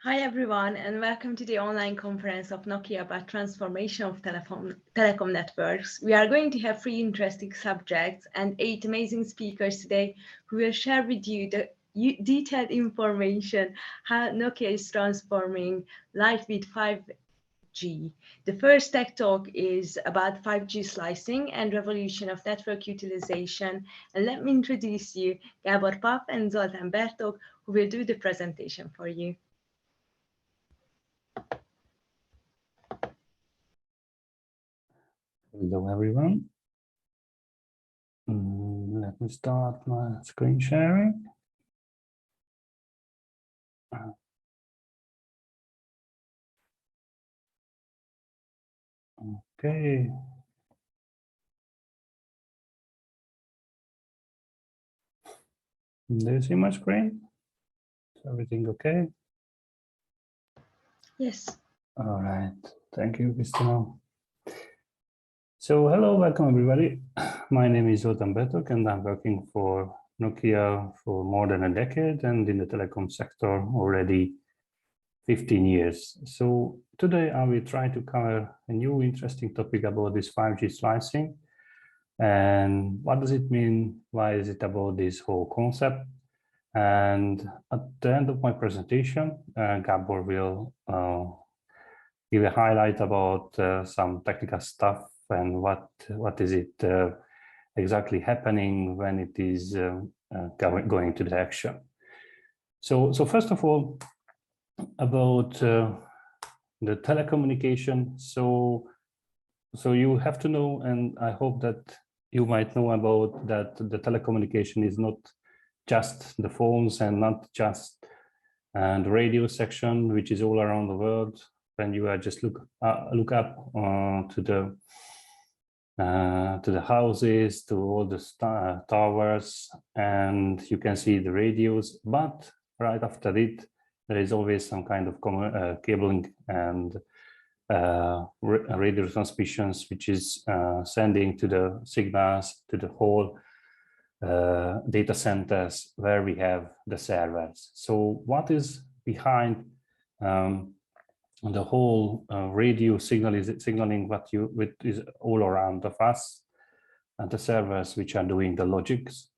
Hi everyone, and welcome to the online conference of Nokia about transformation of telecom networks. We are going to have 3 interesting subjects and 8 amazing speakers today who will share with you the detailed information how Nokia is transforming life with 5G. The first tech talk is about 5G slicing and revolution of network utilization. And let me introduce you Gábor Pap and Zoltán Bertok, who will do the presentation for you. Hello everyone. Let me start my screen sharing. Okay. Do you see my screen? Is everything okay? Yes. All right. Thank you, Christina. So hello, welcome everybody. My name is Zoltán Bertok and I'm working for Nokia for more than a decade and in the telecom sector already 15 years. So today I will try to cover a new interesting topic about this 5G slicing. And what does it mean? Why is it about this whole concept? And at the end of my presentation, Gábor will give a highlight about some technical stuff and what is it exactly happening when it is going to the action. So first of all, about the telecommunication. So you have to know, and I hope that you might know about that the telecommunication is not just the phones and not just the radio section, which is all around the world. When you just look up to the houses, to all the towers, and you can see the radios. But right after it, there is always some kind of cabling and radio transmissions, which is sending to the signals to the whole data centers where we have the servers. So what is behind the whole radio signaling what is all around of us, and the servers which are doing the logics,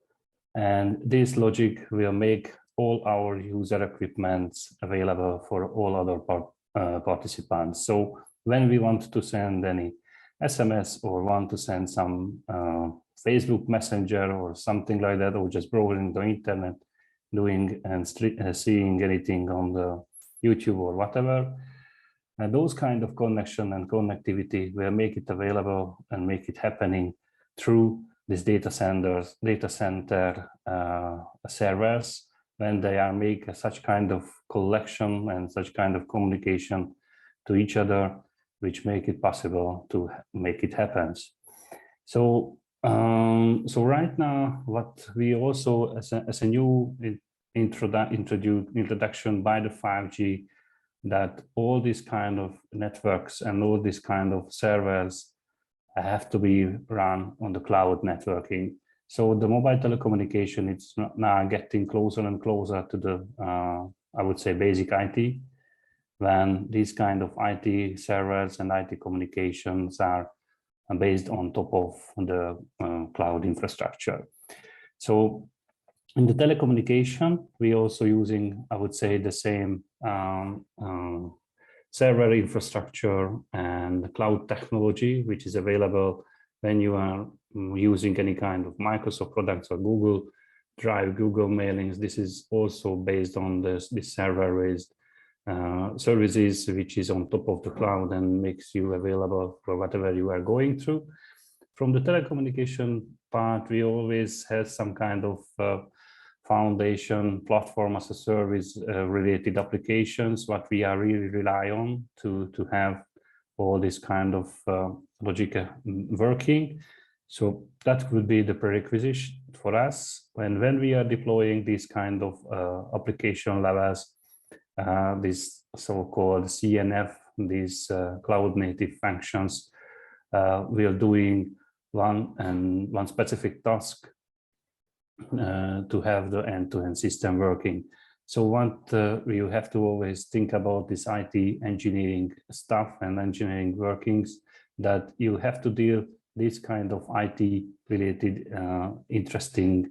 and this logic will make all our user equipments available for all other participants. So when we want to send any SMS or want to send some Facebook Messenger or something like that, or just browsing the internet, doing and seeing anything on the YouTube or whatever, and those kind of connection and connectivity will make it available and make it happening through these data center servers, when they are make such kind of collection and such kind of communication to each other, which make it possible to make it happen. So right now, what we also as a new introduction by the 5G, that all these kind of networks and all these kind of servers have to be run on the cloud networking. So the mobile telecommunication, it's now getting closer and closer to the, I would say, basic IT, when these kind of IT servers and IT communications are based on top of the cloud infrastructure. So in the telecommunication, we also using, I would say, the same server infrastructure and cloud technology, which is available when you are using any kind of Microsoft products or Google Drive, Google Mailings. This is also based on this server-based services, which is on top of the cloud and makes you available for whatever you are going through. From the telecommunication part, we always have some kind of foundation platform as a service related applications, what we are really rely on to have all this kind of logic working. So that would be the prerequisite for us when we are deploying these kind of application levels, these so-called CNF, these cloud native functions. We are doing one specific task to have the end-to-end system working. So what you have to always think about this IT engineering stuff and engineering workings, that you have to deal this kind of IT related interesting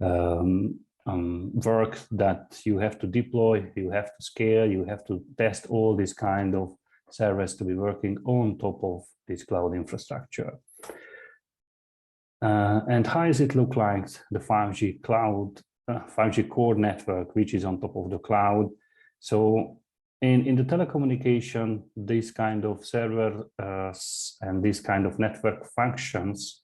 work that you have to deploy, you have to scale, you have to test all this kind of servers to be working on top of this cloud infrastructure. And how does it look like the 5G cloud, 5G core network, which is on top of the cloud? So in the telecommunication, this kind of server and this kind of network functions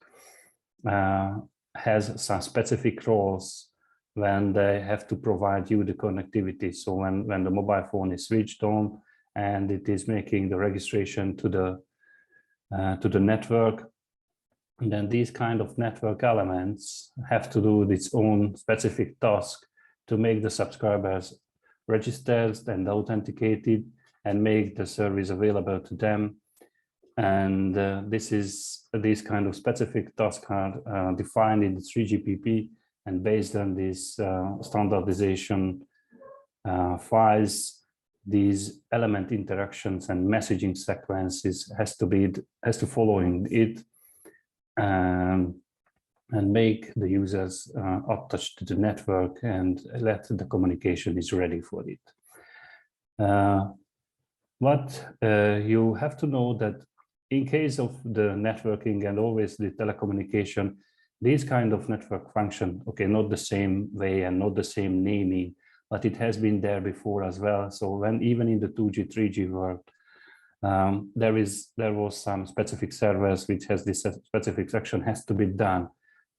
has some specific roles when they have to provide you the connectivity. So when the mobile phone is switched on and it is making the registration to the network, and then these kind of network elements have to do its own specific task to make the subscribers registered and authenticated and make the service available to them. And these kind of specific tasks are defined in the 3GPP, and based on this standardization files, these element interactions and messaging sequences has to follow in it. And make the users attached to the network and let the communication is ready for it. But you have to know that in case of the networking and always the telecommunication, this kind of network function, okay, not the same way and not the same naming, but it has been there before as well. So when even in the 2G, 3G world, there was some specific servers which has this specific section has to be done.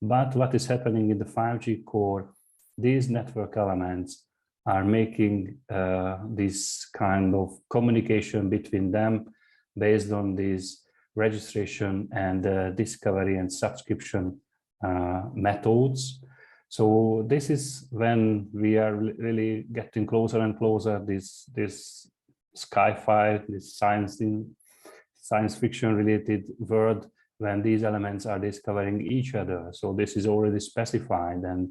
But what is happening in the 5G core, these network elements are making this kind of communication between them based on these registration and discovery and subscription methods. So this is when we are really getting closer and closer this sci-fi, this science fiction related world, when these elements are discovering each other. So this is already specified, and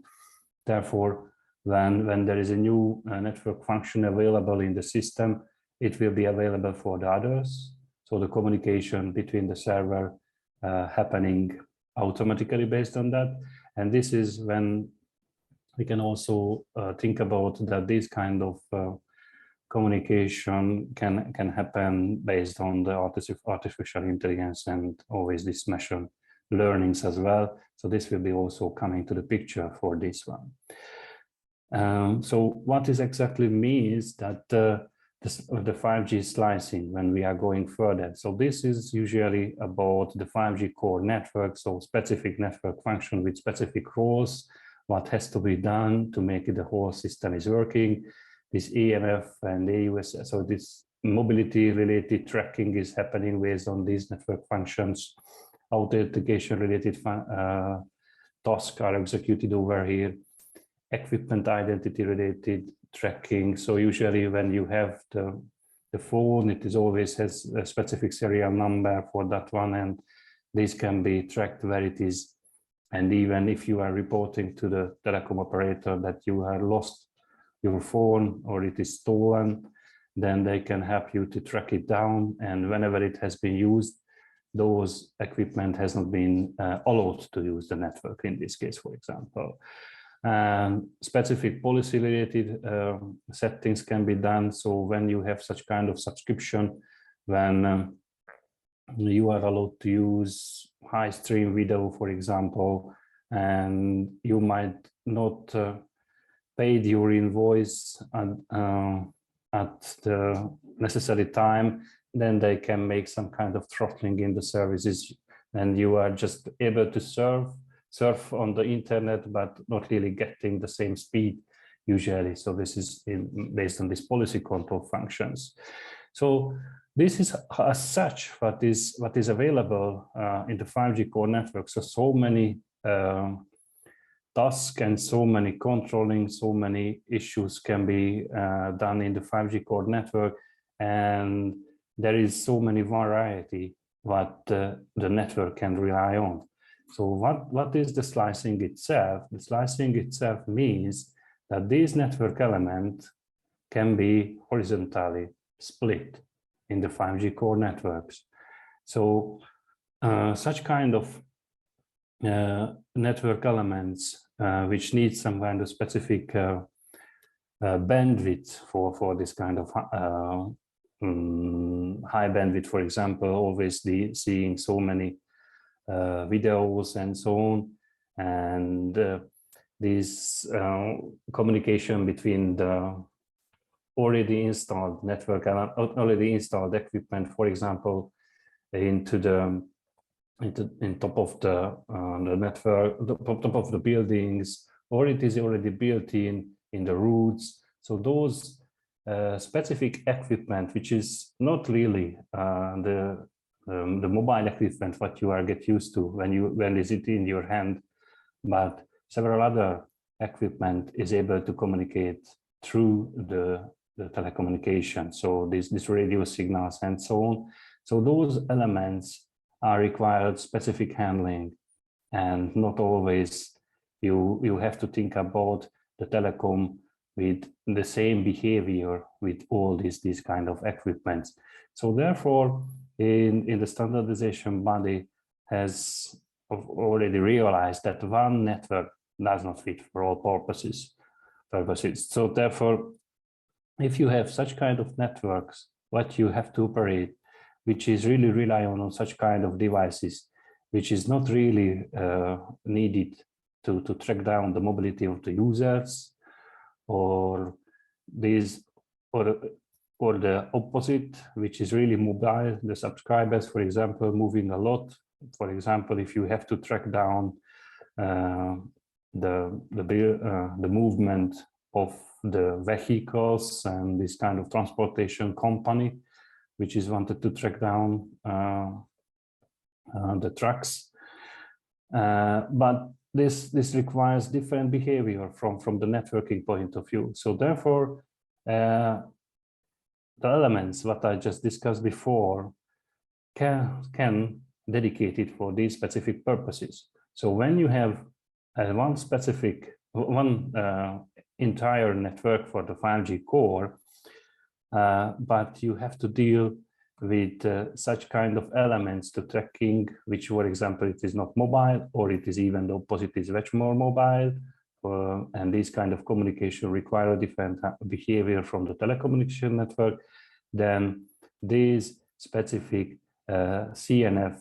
therefore when there is a new network function available in the system, it will be available for the others. So the communication between the server happening automatically based on that. And this is when we can also think about that this kind of communication can happen based on the artificial intelligence and always this machine learnings as well. So this will be also coming to the picture for this one. So what is exactly means that the 5G slicing when we are going further. So this is usually about the 5G core network, so specific network function with specific roles, what has to be done to make it the whole system is working. This EMF and AUS, so this mobility related tracking is happening based on these network functions. Authentication related tasks are executed over here. Equipment identity related tracking. So usually when you have the phone, it is always has a specific serial number for that one, and this can be tracked where it is. And even if you are reporting to the telecom operator that you have lost your phone or it is stolen, then they can help you to track it down. And whenever it has been used, those equipment has not been allowed to use the network in this case, for example. And specific policy related settings can be done. So when you have such kind of subscription, when you are allowed to use high stream video, for example, and you might not paid your invoice at the necessary time, then they can make some kind of throttling in the services, and you are just able to surf on the internet, but not really getting the same speed usually. So this is based on these policy control functions. So this is as such what is available in the 5G core network. So many tasks and so many controlling, so many issues can be done in the 5G core network, and there is so many variety what the network can rely on. So what is the slicing itself? The slicing itself means that these network elements can be horizontally split in the 5G core networks. So such kind of network elements which need some kind of specific bandwidth for this kind of high bandwidth, for example, always seeing so many videos and so on, and this communication between the already installed network, already installed equipment, for example, into top of the network, top of the buildings, or it is already built in the routes. So those specific equipment, which is not really the mobile equipment what you are get used to when is it in your hand, but several other equipment is able to communicate through the telecommunication. So these radio signals and so on. So those elements are required specific handling, and not always you have to think about the telecom with the same behavior with all these kind of equipments. So therefore, in the standardization body has already realized that one network does not fit for all purposes. So therefore, if you have such kind of networks, what you have to operate, which is really rely on such kind of devices, which is not really needed to track down the mobility of the users, or the opposite, which is really mobile, the subscribers, for example, moving a lot. For example, if you have to track down the movement of the vehicles and this kind of transportation company, which is wanted to track down the trucks. But this requires different behavior from the networking point of view. So therefore, the elements what I just discussed before can dedicate it for these specific purposes. So when you have one entire network for the 5G core, but you have to deal with such kind of elements to tracking, which, for example, it is not mobile, or it is even the opposite, is much more mobile, and this kind of communication require a different behavior from the telecommunication network, then this specific CNF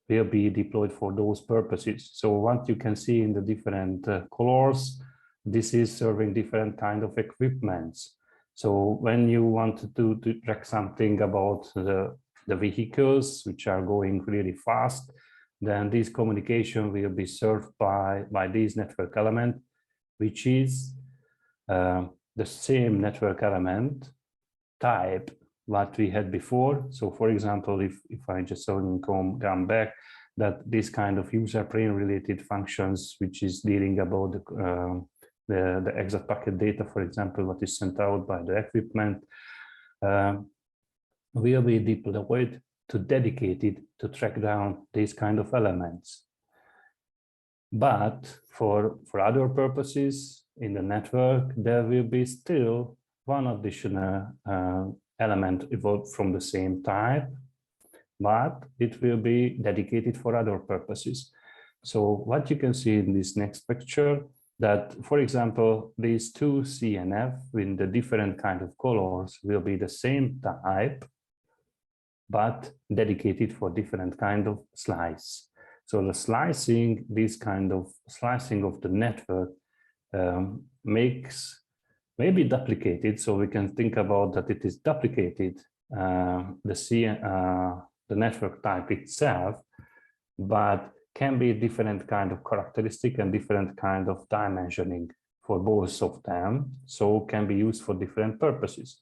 will be deployed for those purposes. So what you can see in the different colors, this is serving different kind of equipments. So when you want to track something about the vehicles which are going really fast, then this communication will be served by this network element, which is the same network element type what we had before. So for example, if I just come back, that this kind of user plane related functions, which is dealing about the exact packet data, for example, what is sent out by the equipment, will be deployed to dedicated to track down these kind of elements. But for other purposes in the network, there will be still one additional element evolved from the same type, but it will be dedicated for other purposes. So what you can see in this next picture, that, for example, these two CNF in the different kind of colors will be the same type, but dedicated for different kind of slice. So the slicing, this kind of slicing of the network may be duplicated. So we can think about that it is duplicated, the network type itself, but can be different kind of characteristic and different kind of dimensioning for both of them. So can be used for different purposes.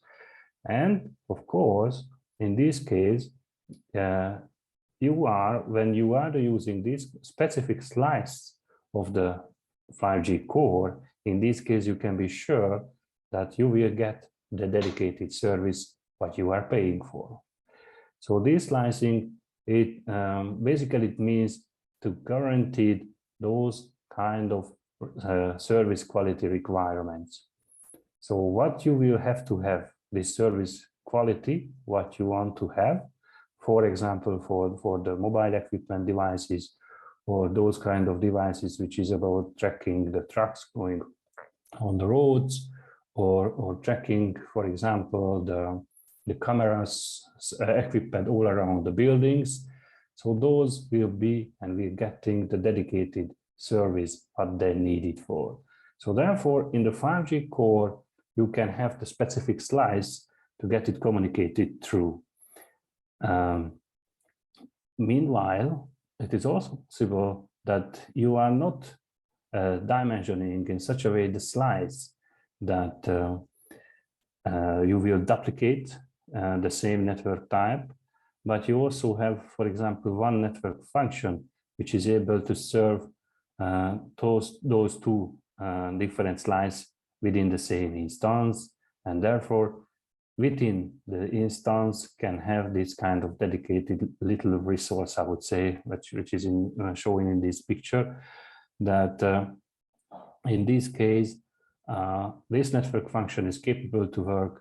And of course, in this case, when you are using this specific slice of the 5G core, in this case, you can be sure that you will get the dedicated service what you are paying for. So this slicing, basically it means to guarantee those kind of service quality requirements. So what you will have to have, this service quality, what you want to have, for example, for the mobile equipment devices or those kind of devices, which is about tracking the trucks going on the roads, or tracking, for example, the cameras equipment all around the buildings. So those will be, and we're getting the dedicated service what they need it for. So therefore, in the 5G core, you can have the specific slice to get it communicated through. Meanwhile, it is also possible that you are not dimensioning in such a way the slice that you will duplicate the same network type, but you also have, for example, one network function which is able to serve those two different slices within the same instance, and therefore within the instance can have this kind of dedicated little resource, I would say, which is showing in this picture, that in this case, this network function is capable to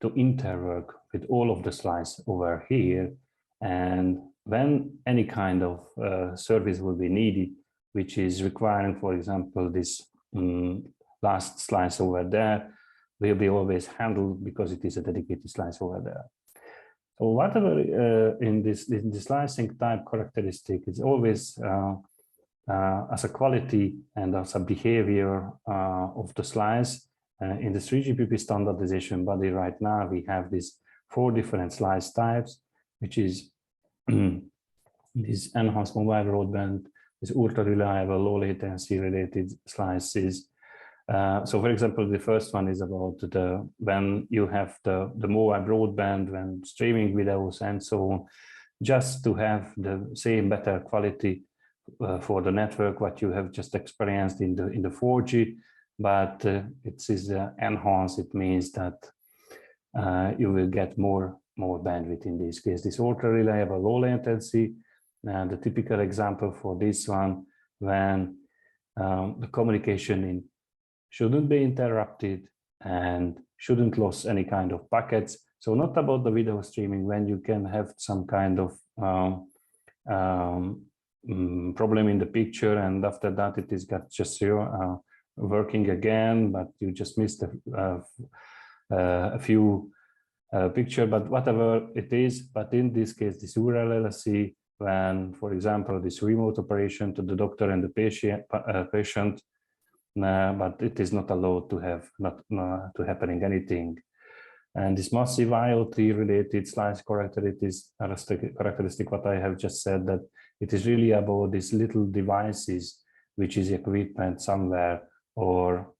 interwork with all of the slices over here. And when any kind of service will be needed, which is requiring, for example, this last slice over there, will be always handled because it is a dedicated slice over there. So whatever in this slicing type characteristic is always as a quality and as a behavior of the slice. In the 3GPP standardization body right now, we have these 4 different slice types, which is this enhanced mobile broadband, this ultra reliable, low latency related slices. So for example, the first one is about when you have the mobile broadband, when streaming videos and so on, just to have the same better quality for the network what you have just experienced in the 4G, but it is enhanced. It means that you will get more bandwidth in this case. This ultra reliable, low latency, the typical example for this one, when the communication shouldn't be interrupted and shouldn't lose any kind of packets. So not about the video streaming, when you can have some kind of problem in the picture, and after that it is got just working again, but you just missed a few picture, but whatever it is. But in this case, this URLLC, when, for example, this remote operation to the doctor and the patient, but it is not allowed to have to happening anything. And this massive IoT related slice characteristic, what I have just said, that it is really about these little devices, which is equipment somewhere, or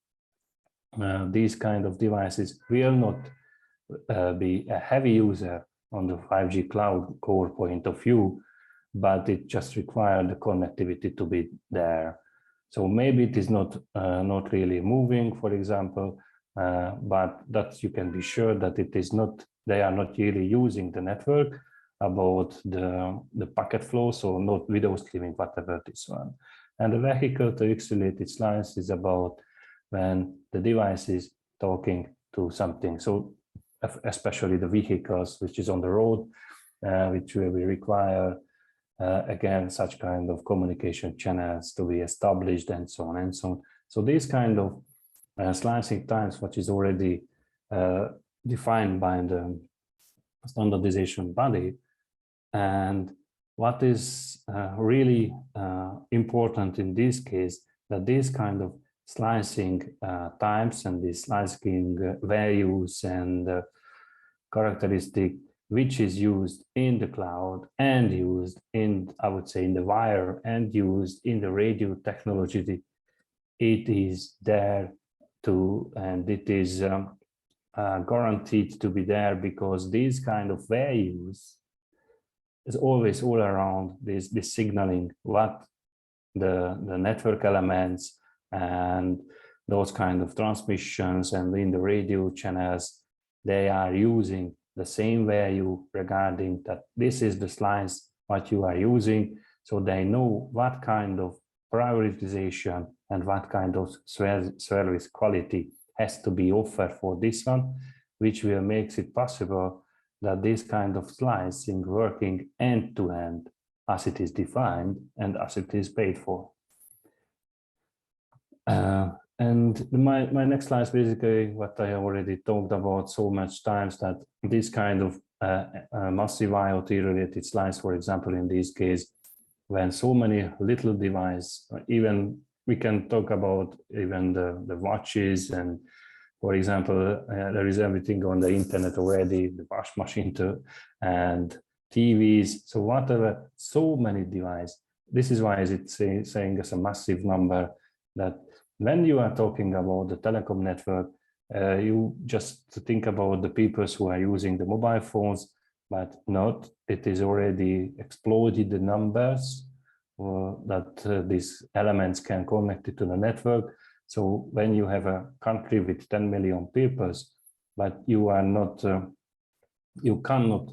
these kind of devices will not be a heavy user on the 5G cloud core point of view, but it just requires the connectivity to be there. So maybe it is not really moving, for example, but that you can be sure that it is not, they are not really using the network about the packet flow, so not video streaming, whatever this one. And the vehicle to X related slice is about when the device is talking to something. So especially the vehicles which is on the road, which will require again such kind of communication channels to be established, and so on and so on. So these kind of slicing times, which is already defined by the standardization body. And what is really important in this case, that these kind of slicing types and these slicing values and characteristic, which is used in the cloud and used in, I would say, in the wire and used in the radio technology, it is there to, and it is guaranteed to be there, because these kind of values is always all around this signaling what the network elements and those kind of transmissions and in the radio channels, they are using the same value regarding that this is the slice what you are using. So they know what kind of prioritization and what kind of service quality has to be offered for this one, which will make it possible that this kind of slicing working end-to-end as it is defined and as it is paid for. And my next slide is basically what I already talked about so much times, that this kind of massive IoT related slice, for example, in this case, when so many little devices, even we can talk about even the watches, and for example, there is everything on the internet already, the wash machine too, and TVs, so whatever, so many devices. This is why it's saying as a massive number, that when you are talking about the telecom network, you just think about the people who are using the mobile phones, but not, it is already exploded the numbers that these elements can connect it to the network. So when you have a country with 10 million people, but you are not, you cannot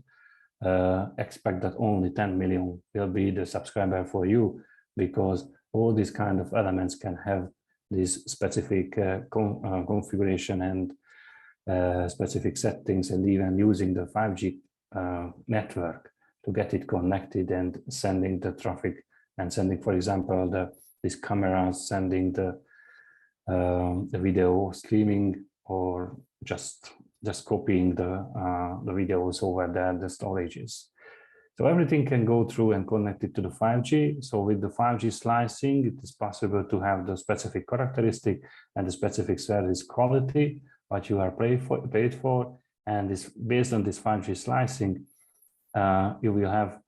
expect that only 10 million will be the subscriber for you, because all these kind of elements can have this specific configuration and specific settings, and even using the 5G network to get it connected and sending the traffic, and sending, for example, these cameras, sending the video streaming, or just copying the videos over the storages. So everything can go through and connect it to the 5G. So with the 5G slicing, it is possible to have the specific characteristic and the specific service quality what you are paid for. And this, based on this 5G slicing, you will have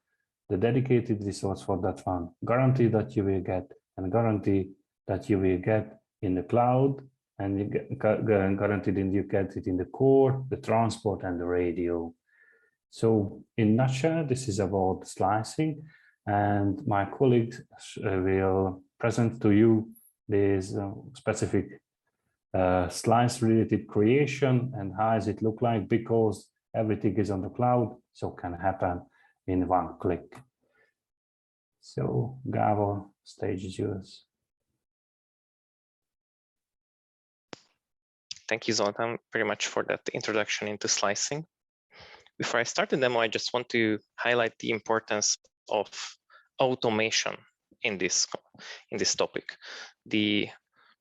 the dedicated resource for that one, guarantee that you will get, and guarantee that you will get in the cloud, and you get guaranteed you get it in the core, the transport, and the radio. So in a nutshell, this is about slicing, and my colleagues will present to you this specific slice related creation and how does it look like, because everything is on the cloud, so can happen in one click. So Gabor, stage is yours. Thank you, Zoltán, very much for that introduction into slicing. Before I start the demo, I just want to highlight the importance of automation in this topic. The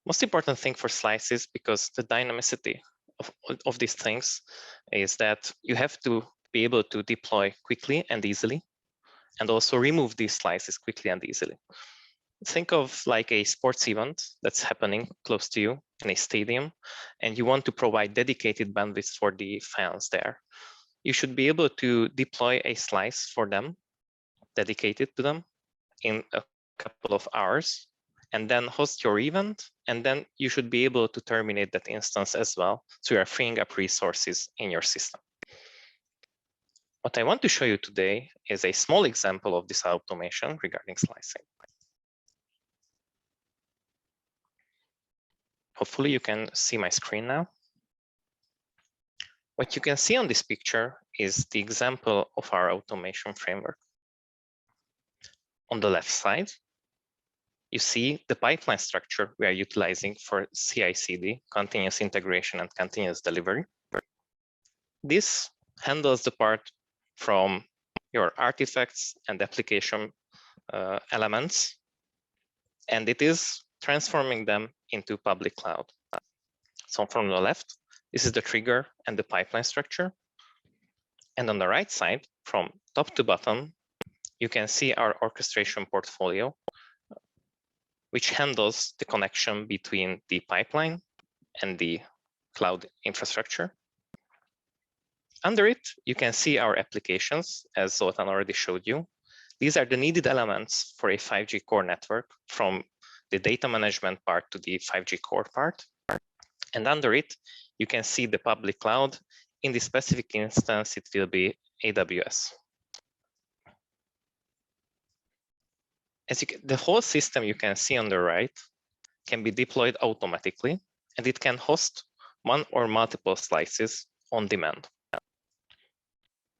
most important thing for slices, because the dynamicity of these things is that you have to be able to deploy quickly and easily, and also remove these slices quickly and easily. Think of like a sports event that's happening close to you in a stadium, and you want to provide dedicated bandwidth for the fans there. You should be able to deploy a slice for them, dedicated to them, in a couple of hours, and then host your event, and then you should be able to terminate that instance as well, so you are freeing up resources in your system. What I want to show you today is a small example of this automation regarding slicing. Hopefully you can see my screen now. What you can see on this picture is the example of our automation framework. On the left side, you see the pipeline structure we are utilizing for CI/CD, continuous integration and continuous delivery. This handles the part from your artifacts and application elements, and it is transforming them into public cloud. So from the left, this is the trigger and the pipeline structure. And on the right side, from top to bottom, you can see our orchestration portfolio, which handles the connection between the pipeline and the cloud infrastructure. Under it, you can see our applications, as Zoltán already showed you. These are the needed elements for a 5G core network, from the data management part to the 5G core part. And under it, you can see the public cloud. In this specific instance, it will be AWS. The whole system you can see on the right can be deployed automatically, and it can host one or multiple slices on demand.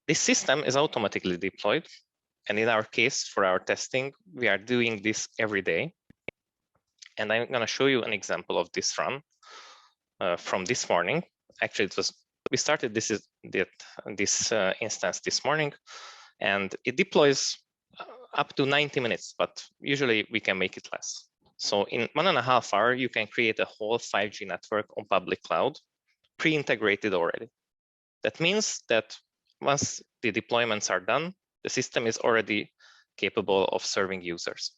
This system is automatically deployed, and in our case, for our testing, we are doing this every day. And I'm going to show you an example of this run from this morning. Actually, we started this instance this morning, and it deploys up to 90 minutes, but usually we can make it less. So in 1.5 hours, you can create a whole 5G network on public cloud, pre-integrated already. That means that once the deployments are done, the system is already capable of serving users.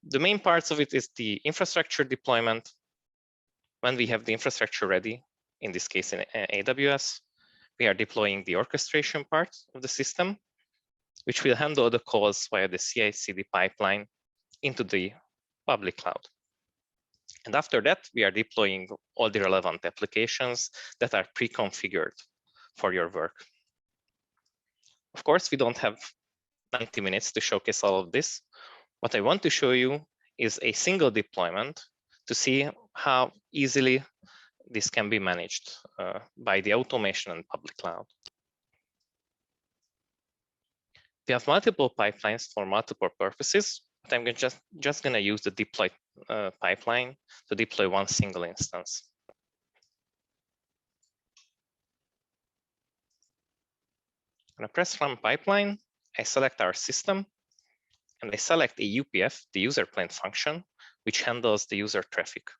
The main parts of it is the infrastructure deployment. When we have the infrastructure ready, in this case in AWS, we are deploying the orchestration part of the system, which will handle the calls via the CI/CD pipeline into the public cloud. And after that, we are deploying all the relevant applications that are pre-configured for your work. Of course, we don't have 90 minutes to showcase all of this. What I want to show you is a single deployment to see how easily this can be managed by the automation and public cloud. We have multiple pipelines for multiple purposes, but I'm just going to use the deploy pipeline to deploy one single instance. I'm going to press Run Pipeline. I select our system, and I select a UPF, the user plane function, which handles the user traffic.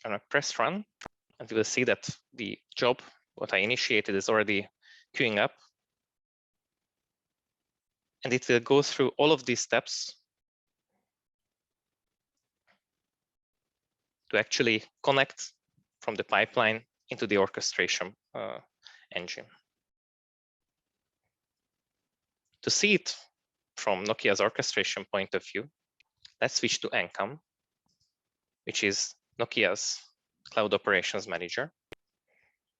I'm going to press Run, and you will see that the job, what I initiated, is already queuing up. And it will go through all of these steps to actually connect from the pipeline into the orchestration engine. To see it from Nokia's orchestration point of view, let's switch to Encom, which is Nokia's Cloud Operations Manager.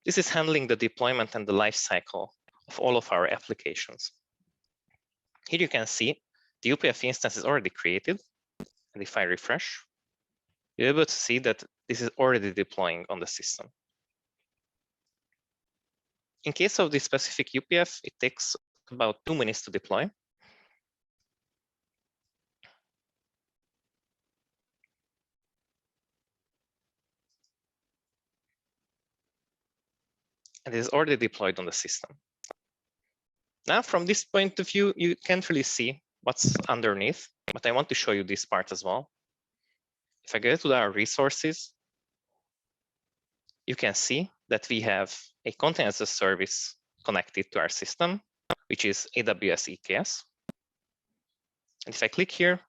This is handling the deployment and the life cycle of all of our applications. Here you can see the UPF instance is already created, and if I refresh, you're able to see that this is already deploying on the system. In case of this specific UPF, it takes about 2 minutes to deploy. And it is already deployed on the system. Now, from this point of view, you can't really see what's underneath, but I want to show you this part as well. If I go to our resources, you can see that we have a content as a service connected to our system, which is AWS EKS. And if I click here,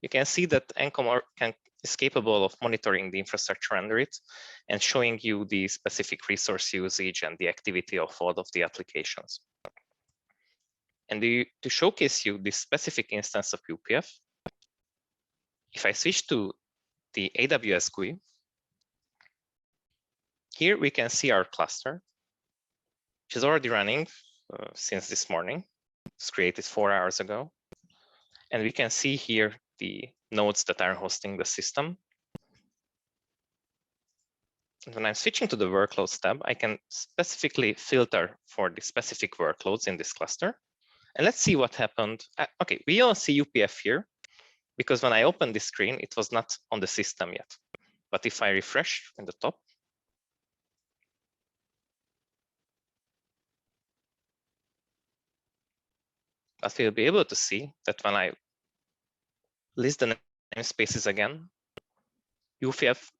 you can see that Encom is capable of monitoring the infrastructure under it and showing you the specific resource usage and the activity of all of the applications. And to showcase you this specific instance of UPF, if I switch to the AWS GUI, here we can see our cluster, which is already running since this morning. It's created 4 hours ago. And we can see here the nodes that are hosting the system. And when I'm switching to the workloads tab, I can specifically filter for the specific workloads in this cluster. And let's see what happened. Okay, we don't see UPF here because when I opened this screen, it was not on the system yet. But if I refresh in the top, but we'll be able to see that when I list the namespaces again, UPF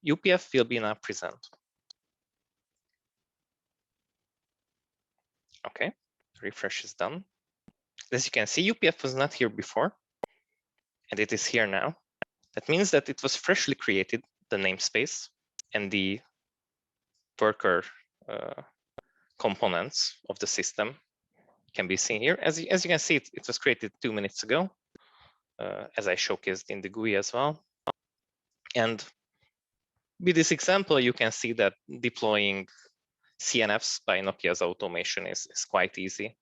will be now present. Okay, refresh is done. As you can see, UPF was not here before, and it is here now. That means that it was freshly created, the namespace and the worker components of the system can be seen here. As you can see, it was created 2 minutes ago, as I showcased in the GUI as well. And with this example, you can see that deploying CNFs by Nokia's automation is quite easy.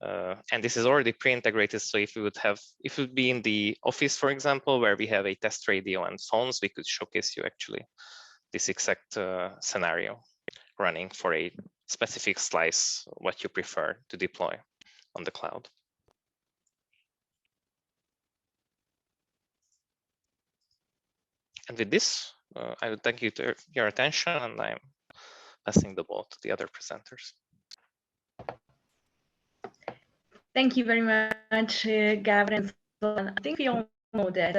And this is already pre-integrated. So if it would be in the office, for example, where we have a test radio and phones, we could showcase you actually this exact scenario running for a specific slice, what you prefer to deploy. on the cloud. And with this, I would thank you to your attention, and I'm passing the ball to the other presenters. Thank you very much, Gavin. I think we all know that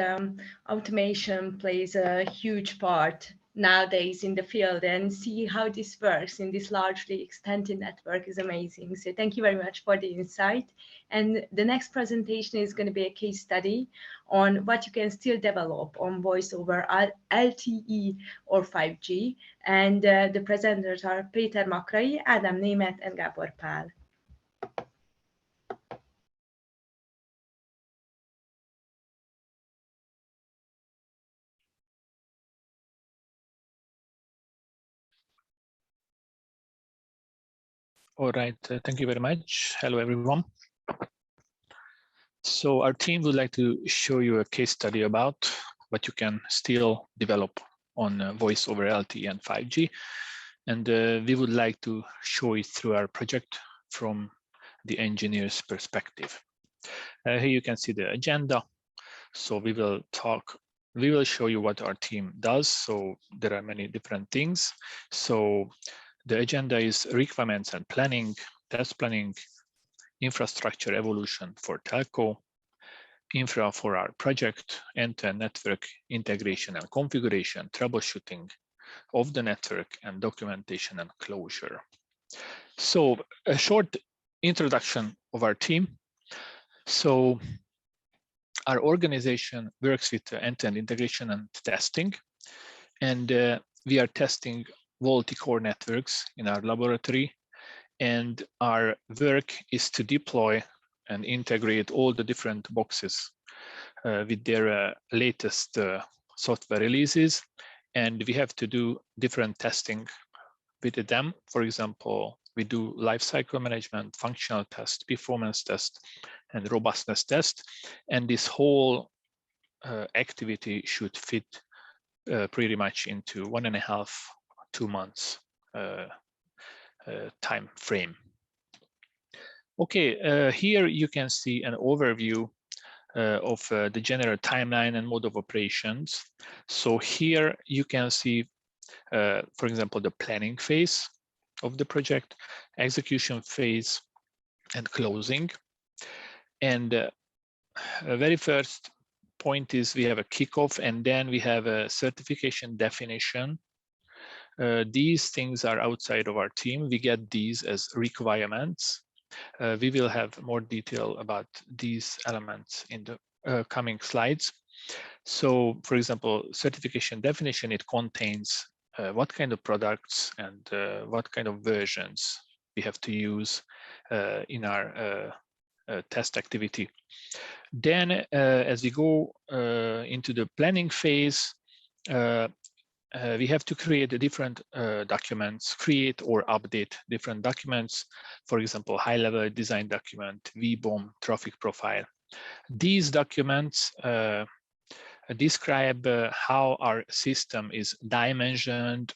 automation plays a huge part nowadays in the field, and see how this works in this largely extended network is amazing. So thank you very much for the insight. And the next presentation is going to be a case study on what you can still develop on voice over LTE or 5G. And the presenters are Péter Makrai, Ádám Németh, and Gábor Pál. All right, thank you very much. Hello, everyone. So our team would like to show you a case study about what you can still develop on voice over LTE and 5G. And we would like to show it through our project from the engineer's perspective. Here you can see the agenda. So we will show you what our team does. So there are many different things. So the agenda is requirements and planning, test planning, infrastructure evolution for telco, infra for our project, end-to-end network integration and configuration, troubleshooting of the network, and documentation and closure. So a short introduction of our team. So our organization works with end-to-end integration and testing, and we are testing VoLTE core networks in our laboratory, and our work is to deploy and integrate all the different boxes with their latest software releases, and we have to do different testing with them. For example, we do lifecycle management, functional test, performance test, and robustness test, and this whole activity should fit pretty much into 1.5 to 2 months time frame. Okay, here you can see an overview of the general timeline and mode of operations. So here you can see, for example, the planning phase of the project, execution phase, and closing. And very first point is we have a kickoff, and then we have a certification definition. These things are outside of our team. We get these as requirements. We will have more detail about these elements in the coming slides. So, for example, certification definition, it contains what kind of products and what kind of versions we have to use in our test activity. Then, as we go into the planning phase, we have to create different documents, create or update different documents. For example, high-level design document, VBOM, traffic profile. These documents describe how our system is dimensioned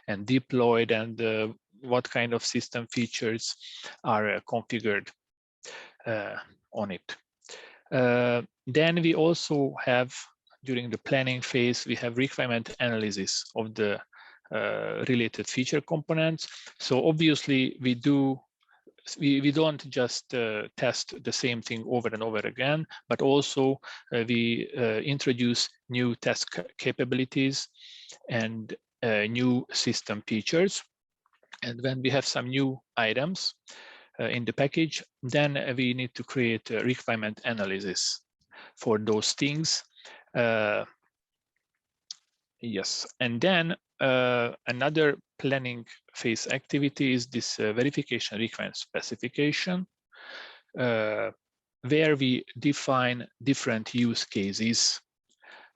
and deployed, and what kind of system features are configured on it. Then we also have, during the planning phase, we have requirement analysis of the related feature components. So obviously we don't just test the same thing over and over again, but also we introduce new test capabilities and new system features. And when we have some new items in the package, then we need to create a requirement analysis for those things. Yes, and then another planning phase activity is this verification requirement specification, where we define different use cases,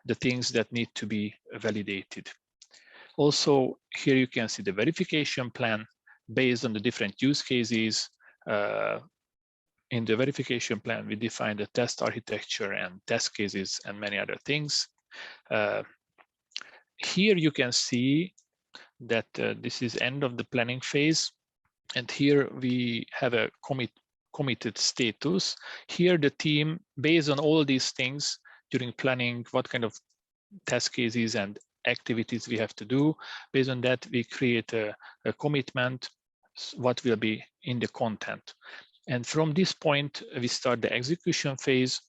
the things that need to be validated. Also, here you can see the verification plan based on the different use cases. In the verification plan, we define the test architecture and test cases and many other things. Here you can see that this is end of the planning phase, and here we have a committed status. Here, the team, based on all these things during planning, what kind of test cases and activities we have to do, based on that, we create a commitment, what will be in the content. And from this point, we start the execution phase,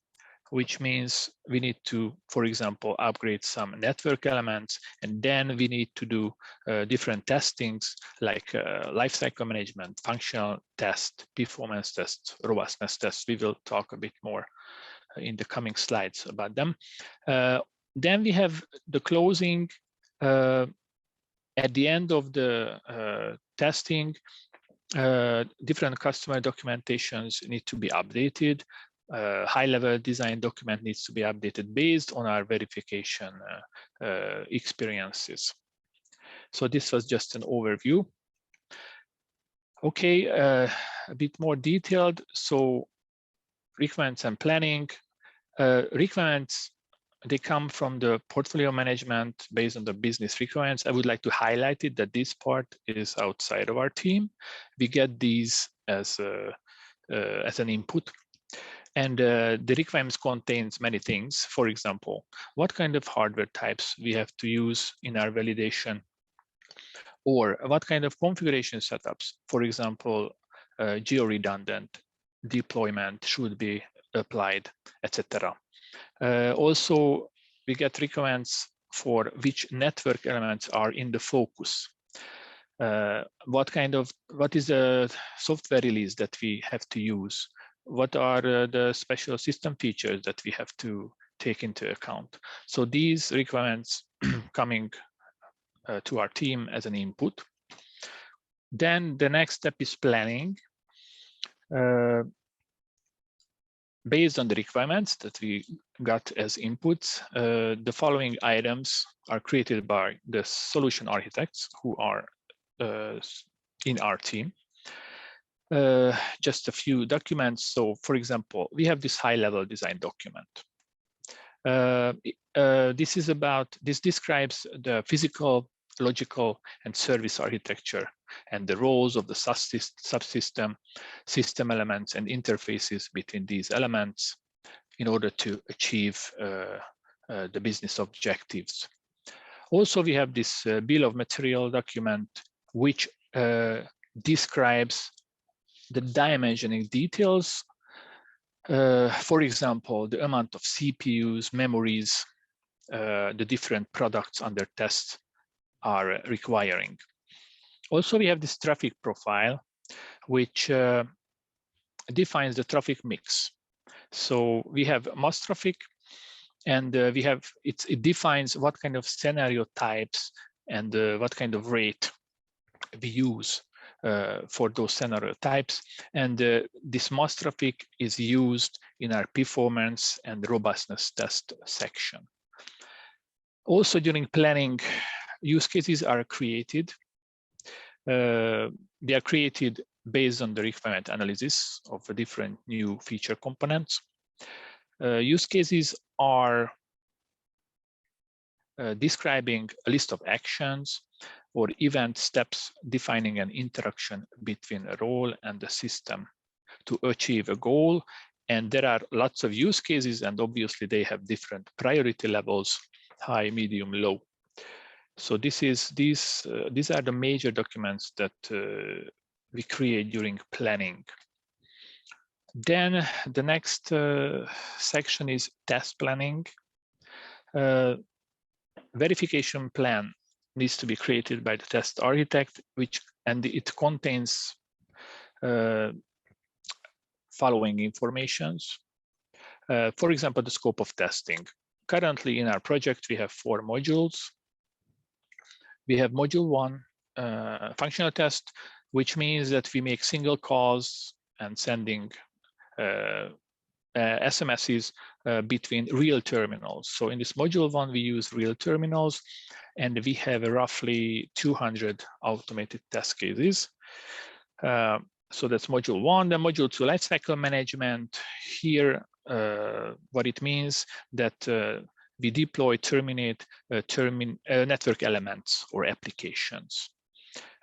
which means we need to, for example, upgrade some network elements, and then we need to do different testings like lifecycle management, functional test, performance tests, robustness tests. We will talk a bit more in the coming slides about them. Then we have the closing. At the end of the testing, different customer documentations need to be updated. High-level design document needs to be updated based on our verification experiences. So this was just an overview. Okay, a bit more detailed. So requirements and planning. Requirements, they come from the portfolio management based on the business requirements. I would like to highlight it that this part is outside of our team. We get these as an input. And the requirements contains many things. For example, what kind of hardware types we have to use in our validation, or what kind of configuration setups, for example, geo-redundant deployment should be applied, etc. Also, we get requirements for which network elements are in the focus. What is the software release that we have to use? What are the special system features that we have to take into account? So these requirements coming to our team as an input. Then the next step is planning. Based on the requirements that we got as inputs, the following items are created by the solution architects who are in our team. Just a few documents. So for example, we have this high-level design document. This describes the physical, logical, and service architecture and the roles of the subsystem, system elements, and interfaces between these elements in order to achieve the business objectives. Also, we have this bill of material document, which describes the dimensioning details. For example, the amount of CPUs, memories, the different products under test are requiring. Also, we have this traffic profile, which defines the traffic mix. So we have mass traffic, and it defines what kind of scenario types and what kind of rate we use for those scenario types. And this mass traffic is used in our performance and robustness test section. Also, during planning, use cases are created. They are created based on the requirement analysis of the different new feature components. Use cases are describing a list of actions or event steps defining an interaction between a role and the system to achieve a goal. And there are lots of use cases, and obviously they have different priority levels, high, medium, low. So these are the major documents that we create during planning. Then the next section is test planning. Verification plan needs to be created by the test architect, and it contains following informations. For example, the scope of testing. Currently in our project, we have 4 modules. We have module 1, functional test, which means that we make single calls and sending SMSs between real terminals. So in this module 1, we use real terminals, and we have roughly 200 automated test cases. So that's module 1. Then module 2, lifecycle management. Here, what it means that we deploy, terminate network elements or applications.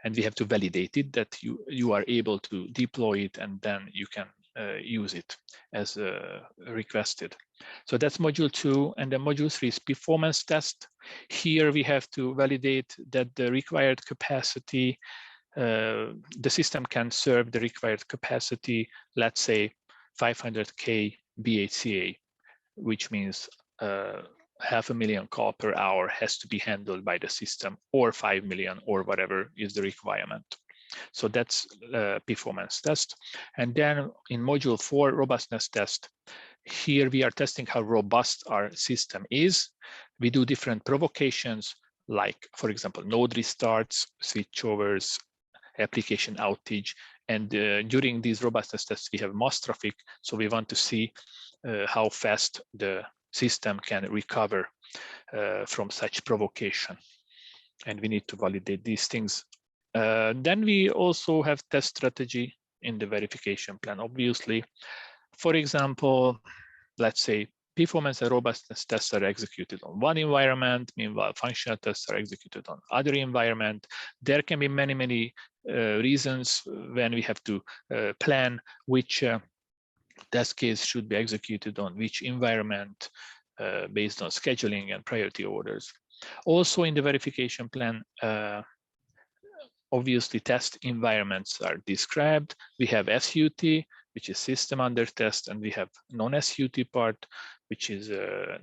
And we have to validate it that you are able to deploy it, and then you can use it as requested. So that's module 2, and then module 3 is performance test. Here we have to validate that the required capacity, the system can serve the required capacity, let's say 500K BHCA, which means 500,000 call per hour has to be handled by the system, or 5 million, or whatever is the requirement. So that's performance test. And then in module 4, robustness test. Here we are testing how robust our system is. We do different provocations, like, for example, node restarts, switchovers, application outage. And during these robustness tests, we have mass traffic. So we want to see how fast the system can recover from such provocation. And we need to validate these things. Then we also have test strategy in the verification plan, obviously. For example, let's say performance and robustness tests are executed on one environment, meanwhile functional tests are executed on other environment. There can be many reasons when we have to plan which test case should be executed on which environment based on scheduling and priority orders. Also in the verification plan, obviously test environments are described. We have SUT, which is system under test, and we have non-SUT part, which is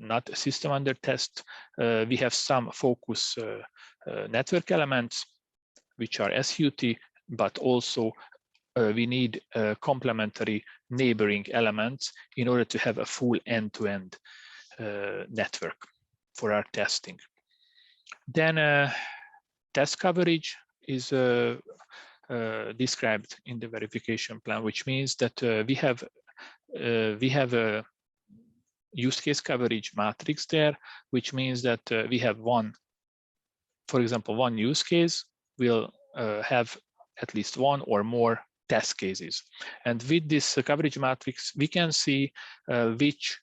not a system under test. We have some focus network elements, which are SUT, but also we need complementary neighboring elements in order to have a full end-to-end network for our testing. Then test coverage is described in the verification plan, which means that we have a use case coverage matrix there, which means that we have one, for example, one use case will have at least one or more test cases. And with this coverage matrix, we can see which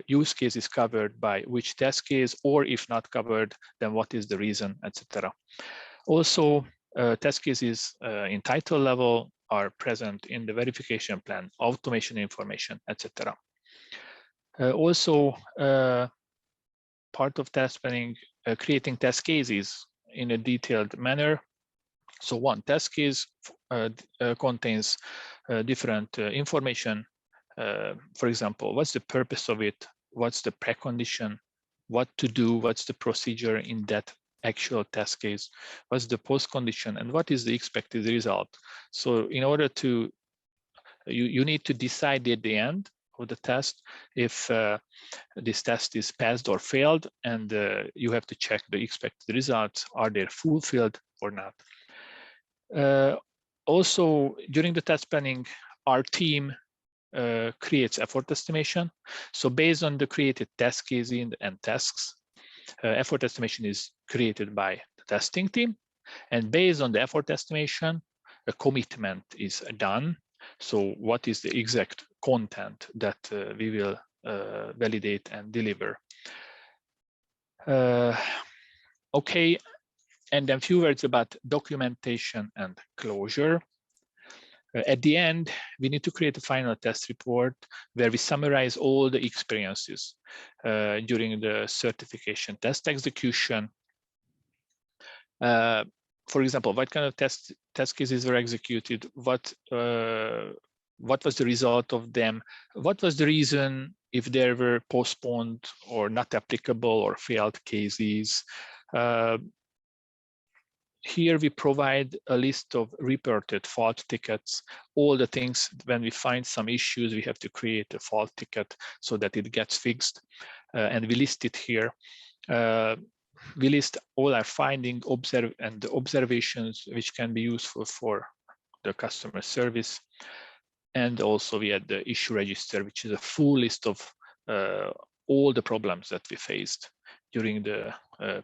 use case is covered by which test case, or if not covered, then what is the reason, etc. Also, test cases in title level are present in the verification plan, automation information, etc. Also, part of test planning, creating test cases in a detailed manner. So one test case contains different information. For example, what's the purpose of it? What's the precondition? What to do? What's the procedure in that actual test case? What's the post condition? And what is the expected result? So in order to, you need to decide at the end of the test if this test is passed or failed, and you have to check the expected results. Are they fulfilled or not? Also, during the test planning, our team creates effort estimation. So based on the created test cases and tasks, effort estimation is created by the testing team. And based on the effort estimation, a commitment is done. So what is the exact content that we will validate and deliver? Okay, and then a few words about documentation and closure. At the end, we need to create a final test report where we summarize all the experiences during the certification test execution. For example, what kind of test cases were executed? What was the result of them? What was the reason if there were postponed or not applicable or failed cases? Here we provide a list of reported fault tickets, all the things when we find some issues, we have to create a fault ticket so that it gets fixed. And we list it here. We list all our findings and observations which can be useful for the customer service. And also we had the issue register, which is a full list of all the problems that we faced during the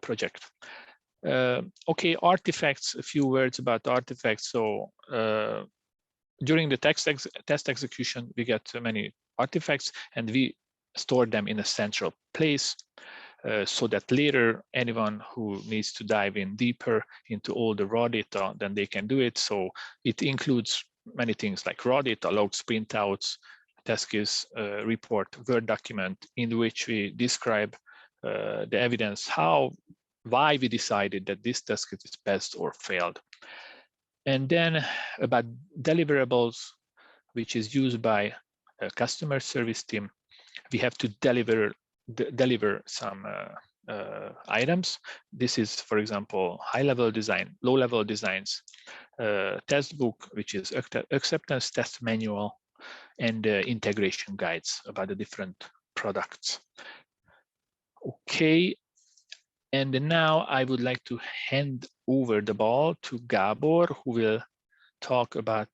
project. Okay, artifacts, a few words about artifacts. So during the test execution, we get many artifacts and we store them in a central place so that later anyone who needs to dive in deeper into all the raw data, then they can do it. So it includes many things like audit, logs, printouts, task is report, Word document in which we describe the evidence, why we decided that this task is best or failed. And then about deliverables, which is used by a customer service team, we have to deliver some items. This is, for example, high-level design, low-level designs, test book, which is acceptance test manual, and integration guides about the different products. Okay, and now I would like to hand over the ball to Gabor, who will talk about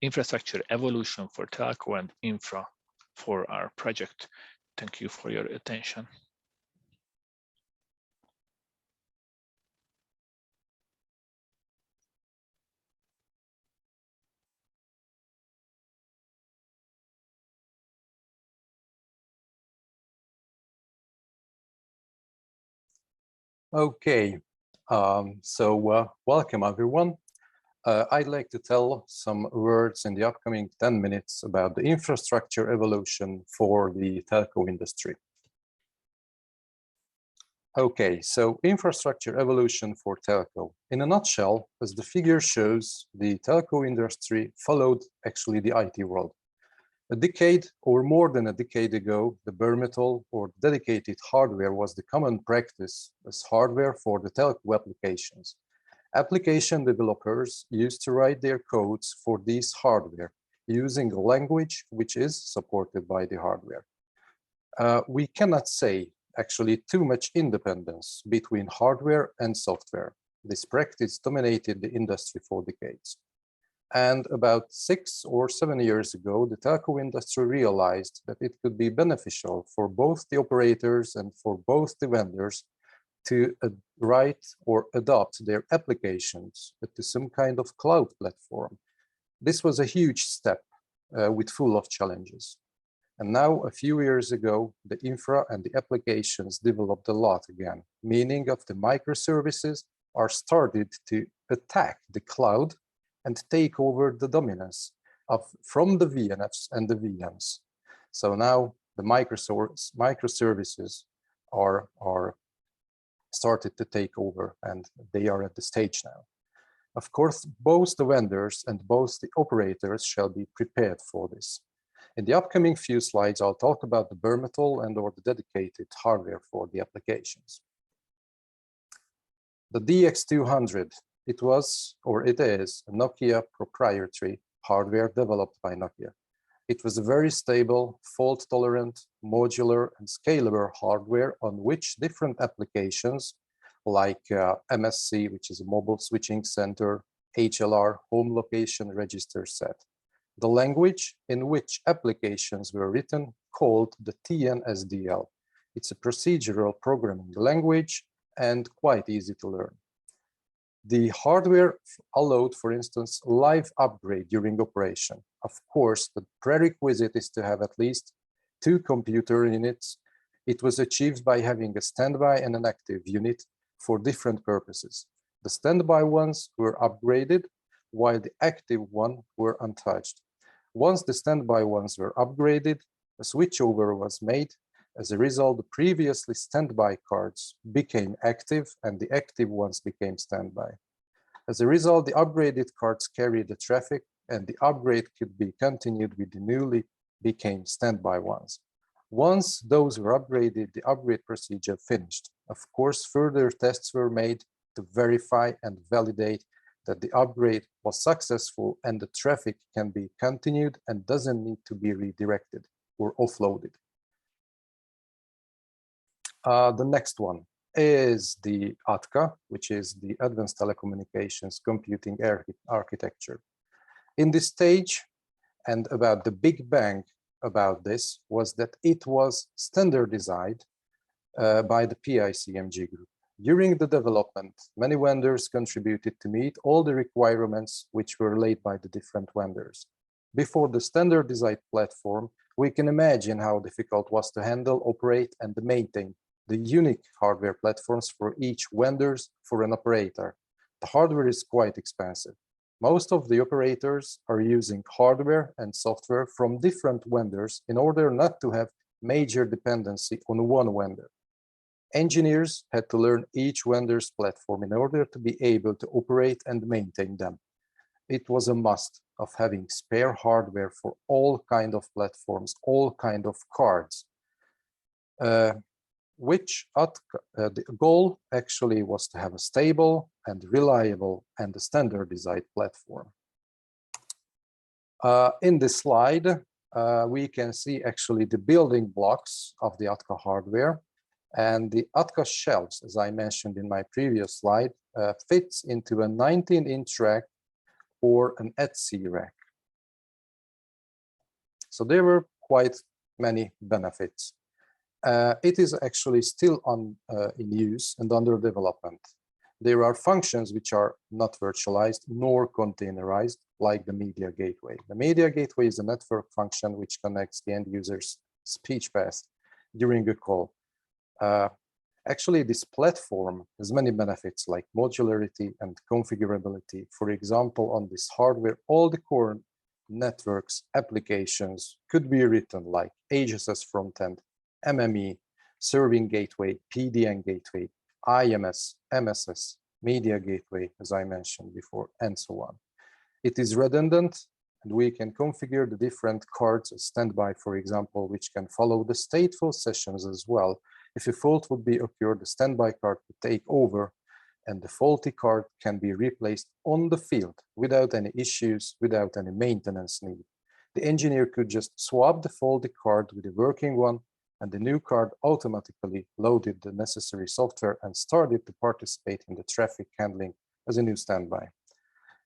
infrastructure evolution for telco and infra for our project. Thank you for your attention. Okay, welcome everyone. I'd like to tell some words in the upcoming 10 minutes about the infrastructure evolution for the telco industry. Okay, so infrastructure evolution for telco. In a nutshell, as the figure shows, the telco industry followed actually the IT world. A decade or more than a decade ago, the bare metal or dedicated hardware was the common practice as hardware for the telco applications. Application developers used to write their codes for these hardware using a language which is supported by the hardware. We cannot say actually too much independence between hardware and software. This practice dominated the industry for decades. And about 6 or 7 years ago, the telco industry realized that it could be beneficial for both the operators and for both the vendors to write or adopt their applications to some kind of cloud platform. This was a huge step with full of challenges. And now, a few years ago, the infra and the applications developed a lot again, meaning of the microservices are started to attack the cloud and take over the dominance from the VNFs and the VMs. So now the microservices are started to take over, and they are at the stage now. Of course, both the vendors and both the operators shall be prepared for this. In the upcoming few slides, I'll talk about the bare metal and or the dedicated hardware for the applications. The DX200, it was, or it is, a Nokia proprietary hardware developed by Nokia. It was a very stable, fault-tolerant, modular, and scalable hardware on which different applications like MSC, which is a mobile switching center, HLR, home location register set. The language in which applications were written called the TNSDL. It's a procedural programming language and quite easy to learn. The hardware allowed, for instance, live upgrade during operation. Of course, the prerequisite is to have at least 2 computer units. It was achieved by having a standby and an active unit for different purposes. The standby ones were upgraded, while the active one were untouched. Once the standby ones were upgraded, a switchover was made. As a result, the previously standby cards became active and the active ones became standby. As a result, the upgraded cards carried the traffic and the upgrade could be continued with the newly became standby ones. Once those were upgraded, the upgrade procedure finished. Of course, further tests were made to verify and validate that the upgrade was successful and the traffic can be continued and doesn't need to be redirected or offloaded. The next one is the ATCA, which is the Advanced Telecommunications Computing Architecture. In this stage, and about the big bang about this, was that it was standardized by the PICMG group. During the development, many vendors contributed to meet all the requirements which were laid by the different vendors. Before the standardized platform, we can imagine how difficult it was to handle, operate, and maintain the unique hardware platforms for each vendors for an operator. The hardware is quite expensive. Most of the operators are using hardware and software from different vendors in order not to have major dependency on one vendor. Engineers had to learn each vendor's platform in order to be able to operate and maintain them. It was a must of having spare hardware for all kind of platforms, all kind of cards, the goal actually was to have a stable and reliable and a standardized platform. In this slide, we can see actually the building blocks of the ATCA hardware, and the ATCA shelves, as I mentioned in my previous slide, fits into a 19-inch rack or an Etsy rack. So there were quite many benefits. It is actually still in use and under development. There are functions which are not virtualized nor containerized, like the media gateway. The media gateway is a network function which connects the end user's speech path during a call. Actually, this platform has many benefits like modularity and configurability. For example, on this hardware, all the core networks applications could be written like HSS frontend, MME, serving gateway, PDN gateway, IMS, MSS, media gateway, as I mentioned before, and so on. It is redundant, and we can configure the different cards as standby, for example, which can follow the stateful sessions as well. If a fault would be occurred, the standby card would take over, and the faulty card can be replaced on the field without any issues, without any maintenance need. The engineer could just swap the faulty card with a working one, and the new card automatically loaded the necessary software and started to participate in the traffic handling as a new standby.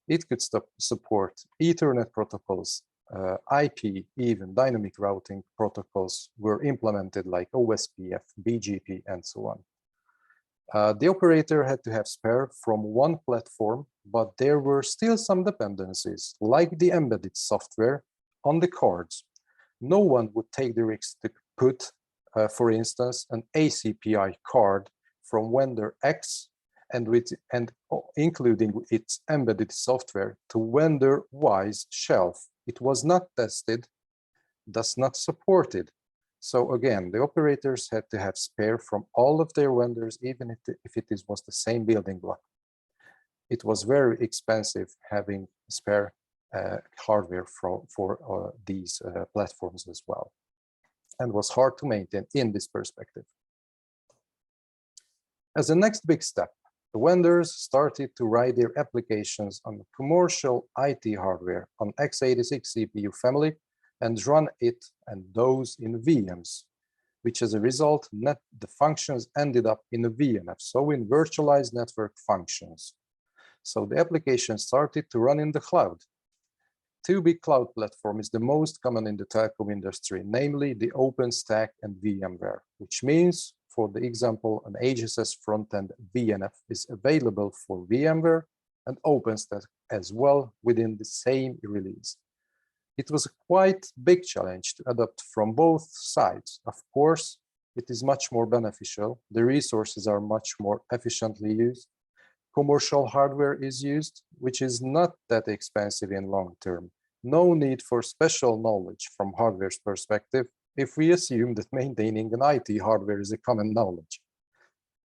It could support Ethernet protocols, IP, even dynamic routing protocols were implemented like OSPF, BGP, and so on. The operator had to have spare from one platform, but there were still some dependencies, like the embedded software on the cards. No one would take the risk to put, for instance, an ACPI card from vendor X and including its embedded software to vendor Y's shelf. It was not tested, thus not supported. So again, the operators had to have spare from all of their vendors, even if it was the same building block. It was very expensive having spare hardware for these platforms as well, and was hard to maintain in this perspective. As a next big step, the vendors started to write their applications on commercial IT hardware on x86 CPU family and run it and those in VMs, which as a result, the functions ended up in a VNF, so in virtualized network functions. So the application started to run in the cloud. Two big cloud platforms is the most common in the telecom industry, namely the OpenStack and VMware, which means, for the example, an HSS frontend VNF is available for VMware and OpenStack as well within the same release. It was a quite big challenge to adopt from both sides. Of course, it is much more beneficial. The resources are much more efficiently used. Commercial hardware is used, which is not that expensive in long term. No need for special knowledge from hardware's perspective if we assume that maintaining an IT hardware is a common knowledge.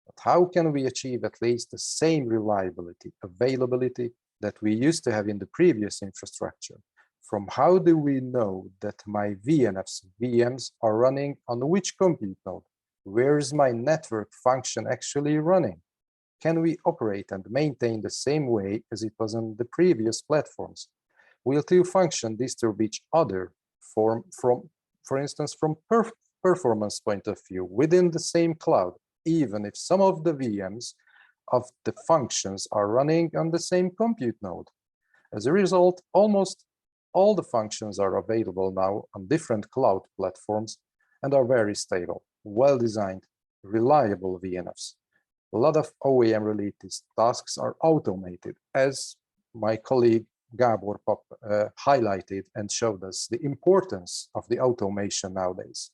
But how can we achieve at least the same reliability, availability that we used to have in the previous infrastructure? From how do we know that my VNFs, VMs are running on which compute node? Where is my network function actually running? Can we operate and maintain the same way as it was on the previous platforms? Will two functions disturb each other for instance, from performance point of view within the same cloud, even if some of the VMs of the functions are running on the same compute node? As a result, almost all the functions are available now on different cloud platforms and are very stable, well-designed, reliable VNFs. A lot of OEM-related tasks are automated, as my colleague Gábor highlighted and showed us the importance of the automation nowadays.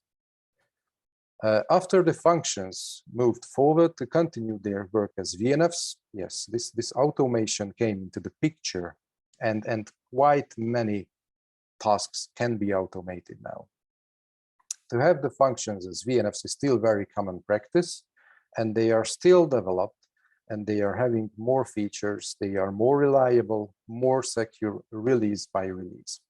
After the functions moved forward to continue their work as VNFs, yes, this automation came into the picture. and quite many tasks can be automated now. To have the functions as VNFs is still very common practice, and they are still developed, and they are having more features. They are more reliable, more secure release by release.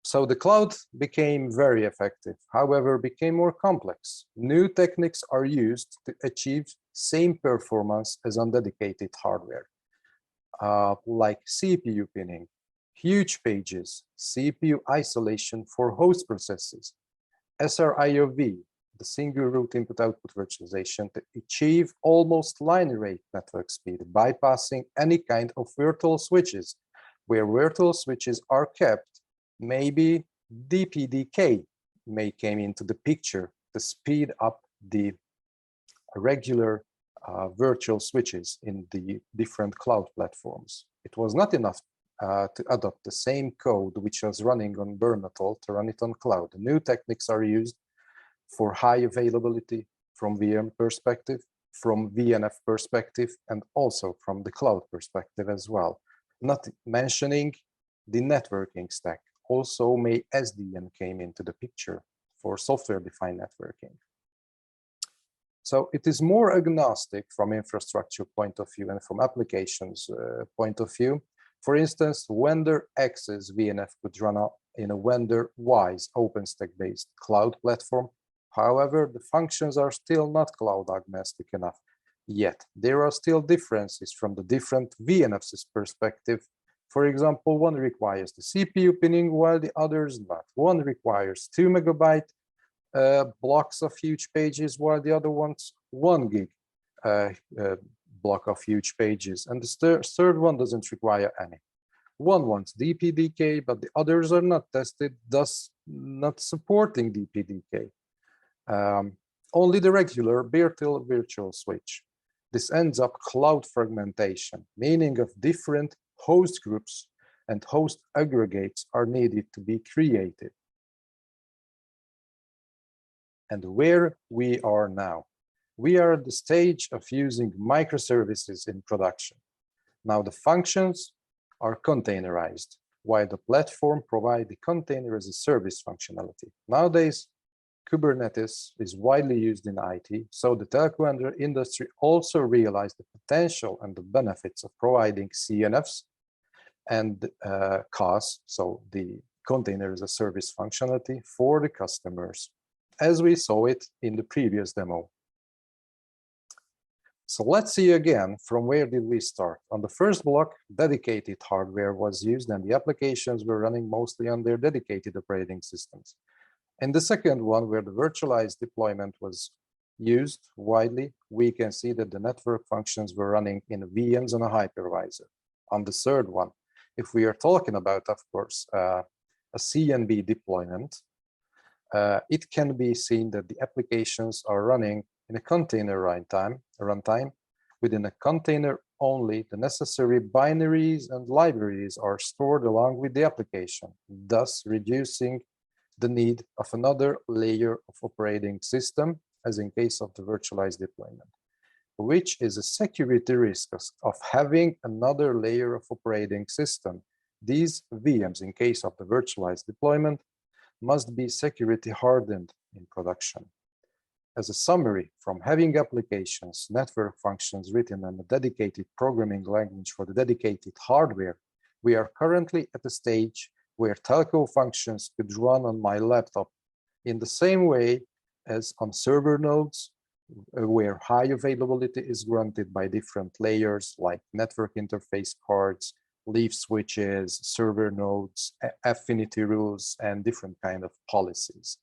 So the cloud became very effective, however, became more complex. New techniques are used to achieve same performance as on dedicated hardware, like CPU pinning, huge pages, CPU isolation for host processes, SRIOV, the single root input-output virtualization to achieve almost line rate network speed, bypassing any kind of virtual switches. Where virtual switches are kept, maybe DPDK may came into the picture to speed up the regular virtual switches in the different cloud platforms. It was not enough to adopt the same code which was running on bare metal to run it on cloud. The new techniques are used for high availability from VM perspective, from VNF perspective, and also from the cloud perspective as well. Not mentioning the networking stack. Also, SDN came into the picture for software-defined networking. So it is more agnostic from infrastructure point of view and from applications point of view. For instance, vendor X's VNF could run in a vendor Y's OpenStack-based cloud platform. However, the functions are still not cloud agnostic enough yet. There are still differences from the different VNFs perspective. For example, one requires the CPU pinning while the others not. One requires 2 megabyte blocks of huge pages while the other wants 1 gig block of huge pages. And the third one doesn't require any. One wants DPDK, but the others are not tested, thus not supporting DPDK. Only the regular bare-till virtual switch. This ends up cloud fragmentation, meaning of different host groups and host aggregates are needed to be created. And where we are now, we are at the stage of using microservices in production. Now the functions are containerized, while the platform provides the container as a service functionality. Nowadays, Kubernetes is widely used in IT, so the telecom industry also realized the potential and the benefits of providing CNFs and CaaS, so the container as a service functionality for the customers, as we saw it in the previous demo. So let's see again, from where did we start? On the first block, dedicated hardware was used and the applications were running mostly on their dedicated operating systems. In the second one, where the virtualized deployment was used widely, we can see that the network functions were running in VMs on a hypervisor. On the third one, if we are talking about, of course, a CNB deployment, it can be seen that the applications are running in a container runtime. Within a container only, the necessary binaries and libraries are stored along with the application, thus reducing the need of another layer of operating system, as in case of the virtualized deployment, which is a security risk of having another layer of operating system. These VMs, in case of the virtualized deployment, must be security hardened in production. As a summary, from having applications, network functions written in a dedicated programming language for the dedicated hardware, we are currently at a stage where telco functions could run on my laptop in the same way as on server nodes, where high availability is granted by different layers like network interface cards, leaf switches, server nodes, affinity rules, and different kind of policies.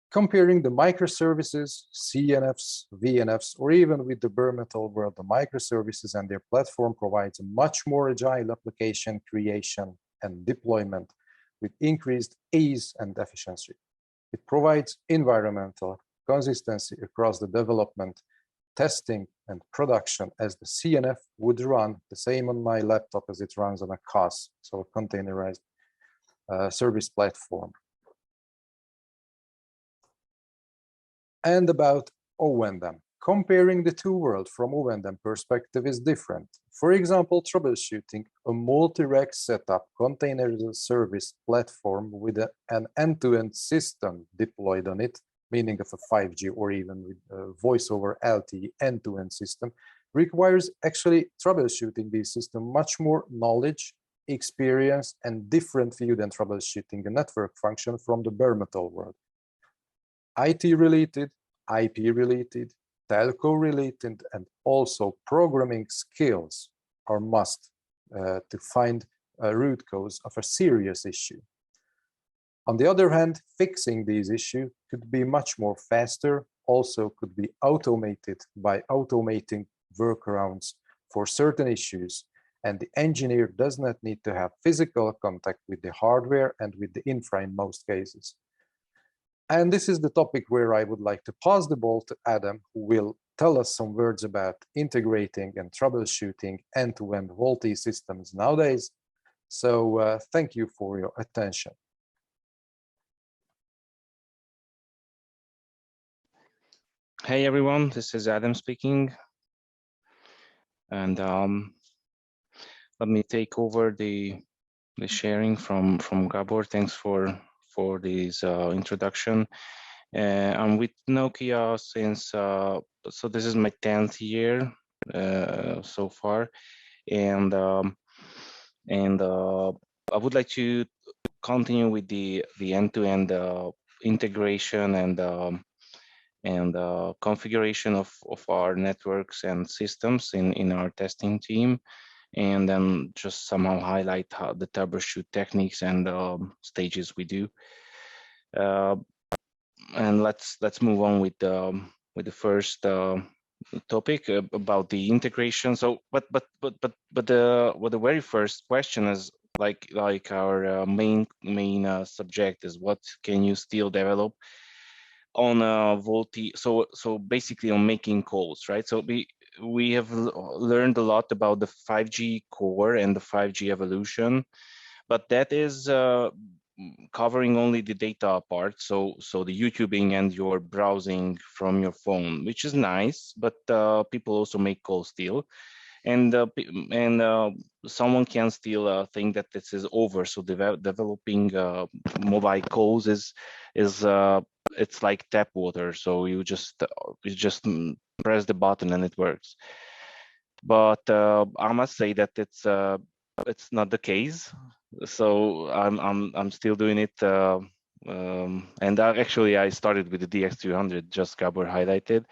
Comparing the microservices, CNFs, VNFs, or even with the bare metal world, the microservices and their platform provides a much more agile application creation and deployment with increased ease and efficiency. It provides environmental consistency across the development, testing, and production, as the CNF would run the same on my laptop as it runs on a CaaS, so a containerized service platform. And about ONDEM. Comparing the two worlds from O&M perspective is different. For example, troubleshooting a multi-rack setup container as a service platform with an end-to-end system deployed on it, meaning of a 5G or even with a voice over LTE end-to-end system, requires actually troubleshooting the system much more knowledge, experience, and different view than troubleshooting a network function from the bare metal world. IT-related, IP-related, telco-related, and also programming skills are must to find a root cause of a serious issue. On the other hand, fixing these issues could be much more faster, also could be automated by automating workarounds for certain issues, and the engineer does not need to have physical contact with the hardware and with the infra in most cases. And this is the topic where I would like to pass the ball to Adam, who will tell us some words about integrating and troubleshooting end-to-end VoLTE systems nowadays. So thank you for your attention. Hey everyone, this is Adam speaking. And let me take over the sharing from Gabor. Thanks for this introduction. I'm with Nokia since so this is my 10th year so far, and I would like to continue with the end-to-end integration and configuration of our networks and systems in our testing team, and then just somehow highlight how the troubleshoot techniques and stages we do. And let's move on with the first topic about the integration. So, but the very first question is like our main subject is what can you still develop on VoLTE? So basically on making calls, right? So we have learned a lot about the 5G core and the 5G evolution, but that is covering only the data part, so the YouTubing and your browsing from your phone, which is nice, but people also make calls still, and someone can still think that this is over. So developing mobile calls is it's like tap water, so you just press the button and it works. But I must say that it's not the case. So I'm still doing it, and actually I started with the DX300, just Gabor highlighted,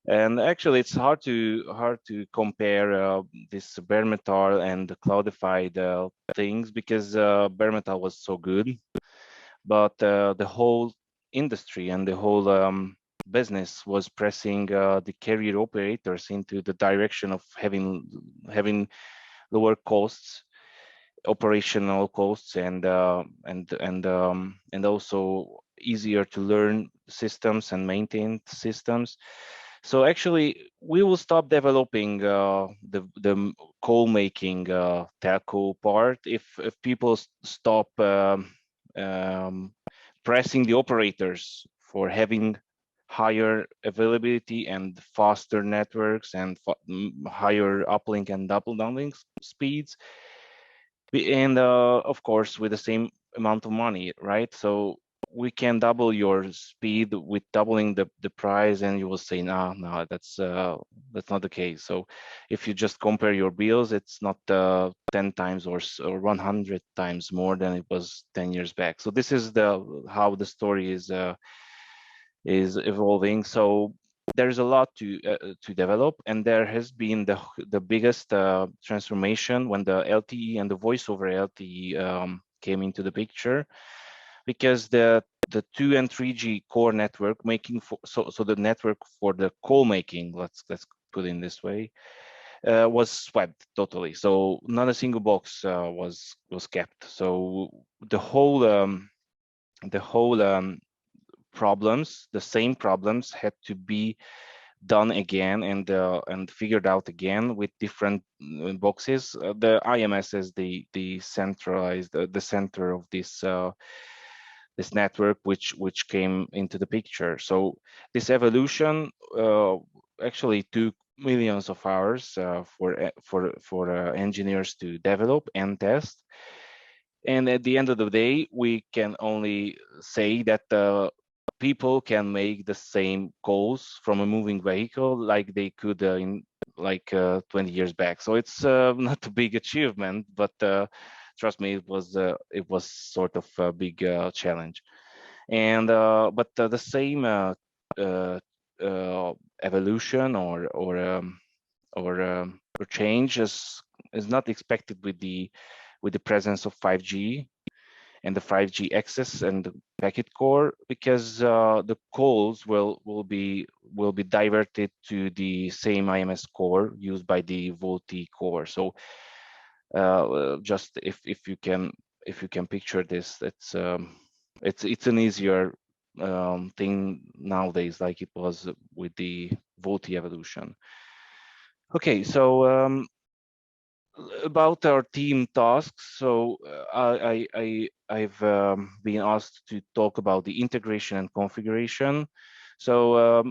and actually it's hard to compare this bare metal and the cloudified things, because bare metal was so good, but the whole industry and the whole business was pressing the carrier operators into the direction of having lower costs, operational costs, and also easier to learn systems and maintain systems. So actually, we will stop developing the call making telco part if people stop pressing the operators for having higher availability and faster networks and higher uplink and downlink speeds, and of course with the same amount of money, right? So we can double your speed with doubling the price, and you will say no, that's not the case. So if you just compare your bills, it's not 10 times or 100 times more than it was 10 years back. So this is how the story is evolving. So there's a lot to develop, and there has been the biggest transformation when the LTE and the voice over LTE came into the picture, because the 2 and 3G core network making so the network for the call making, let's put it in this way, was swept totally. So not a single box was kept. So the whole problems, the same problems, had to be done again and figured out again with different boxes. The IMS is the centralized, the center of this network, which came into the picture. So this evolution actually took millions of hours for engineers to develop and test. And at the end of the day, we can only say that people can make the same calls from a moving vehicle like they could in like 20 years back. So it's not a big achievement, but trust me, it was sort of a big challenge. And but the same evolution or change is not expected with the presence of 5G and the 5G access and the packet core, because the calls will be diverted to the same IMS core used by the VoLTE core. So just if you can picture this, it's an easier thing nowadays, like it was with the VoLTE evolution. Okay, so about our team tasks. So I've been asked to talk about the integration and configuration. So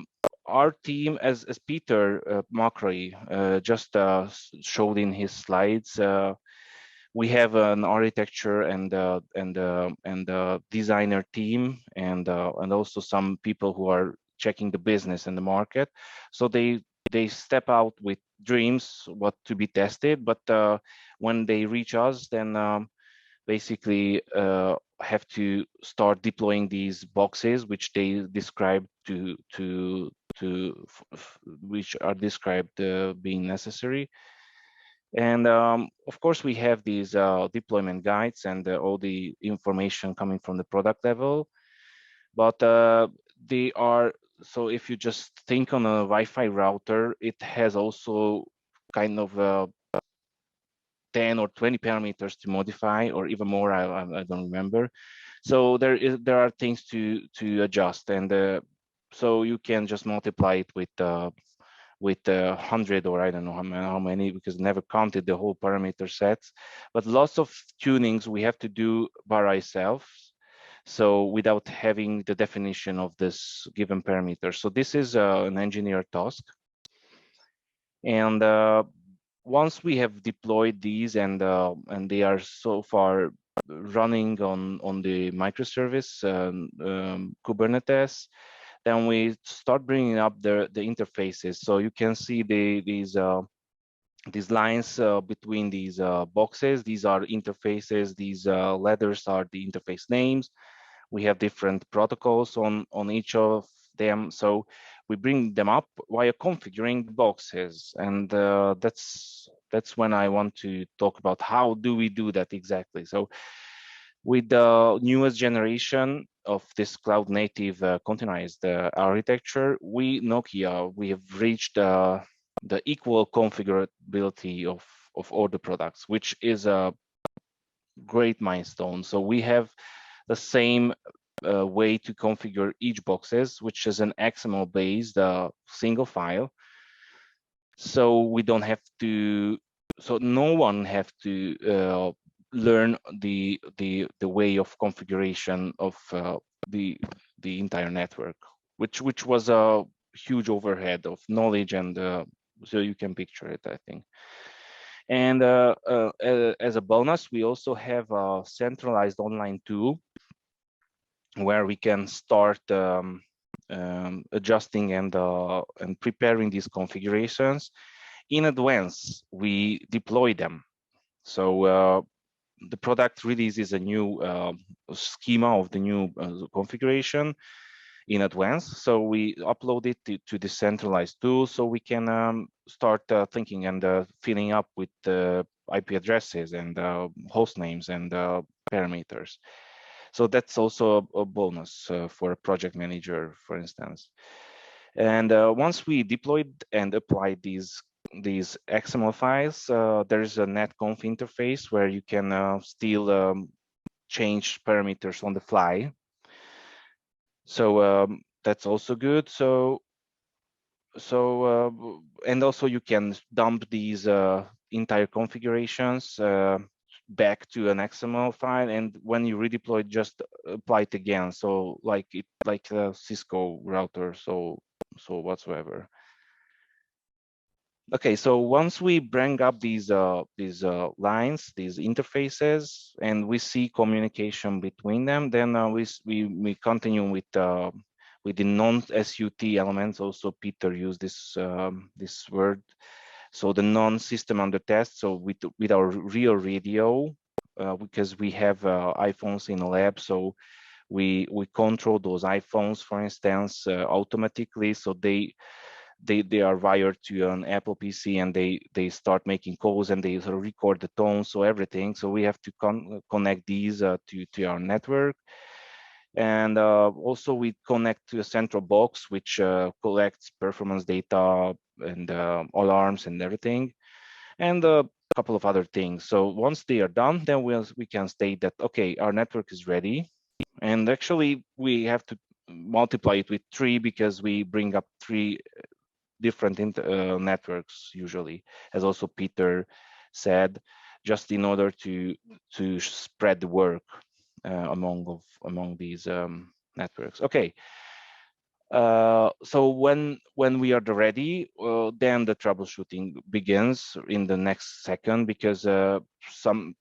our team, as Peter Macrae just showed in his slides, we have an architecture and designer team, and also some people who are checking the business and the market. So they step out with dreams what to be tested, but when they reach us, then basically have to start deploying these boxes, which they describe which are described being necessary. And of course, we have these deployment guides and all the information coming from the product level, but they are, so if you just think on a Wi-Fi router, it has also kind of 10 or 20 parameters to modify, or even more, I don't remember. So there are things to adjust, and so you can just multiply it with 100, or I don't know how many, because I never counted the whole parameter sets. But lots of tunings we have to do by ourselves, so without having the definition of this given parameter. So this is an engineer task. And once we have deployed these and they are so far running on the microservice Kubernetes, then we start bringing up the interfaces. So you can see these lines between these boxes. These are interfaces. These letters are the interface names. We have different protocols on each of them. So we bring them up while configuring the boxes. And that's when I want to talk about how do we do that exactly. So with the newest generation of this cloud native containerized architecture, Nokia, we have reached the equal configurability of all the products, which is a great milestone. So we have the same way to configure each boxes, which is an XML based single file. So we don't have to, so no one have to learn the way of configuration of the entire network, which was a huge overhead of knowledge, and so you can picture it, I think. And as a bonus, we also have a centralized online tool where we can start adjusting and preparing these configurations in advance. We deploy them. So the product releases a new schema of the new configuration in advance. So we upload it to the centralized tool, so we can start thinking and filling up with IP addresses and host names and parameters. So that's also a bonus for a project manager, for instance. And once we deployed and applied these XML files, there is a netconf interface where you can still change parameters on the fly. So that's also good. So and also you can dump these entire configurations back to an XML file, and when you redeploy, just apply it again. So like a Cisco router, so whatsoever. Okay, so once we bring up these lines, these interfaces, and we see communication between them, then we continue with the non-SUT elements. Also, Peter used this word. So the non-system under test. So with our real radio, because we have iPhones in the lab, so we control those iPhones, for instance, automatically. So they are wired to an Apple PC, and they start making calls, and they sort of record the tone, so everything. So we have to connect these to our network. And also we connect to a central box, which collects performance data and alarms and everything, and a couple of other things. So once they are done, then we can state that, okay, our network is ready. And actually we have to multiply it with 3, because we bring up 3 different networks usually, as also Peter said, just in order to spread the work among these networks. Okay. So when we are ready, then the troubleshooting begins in the next second, because some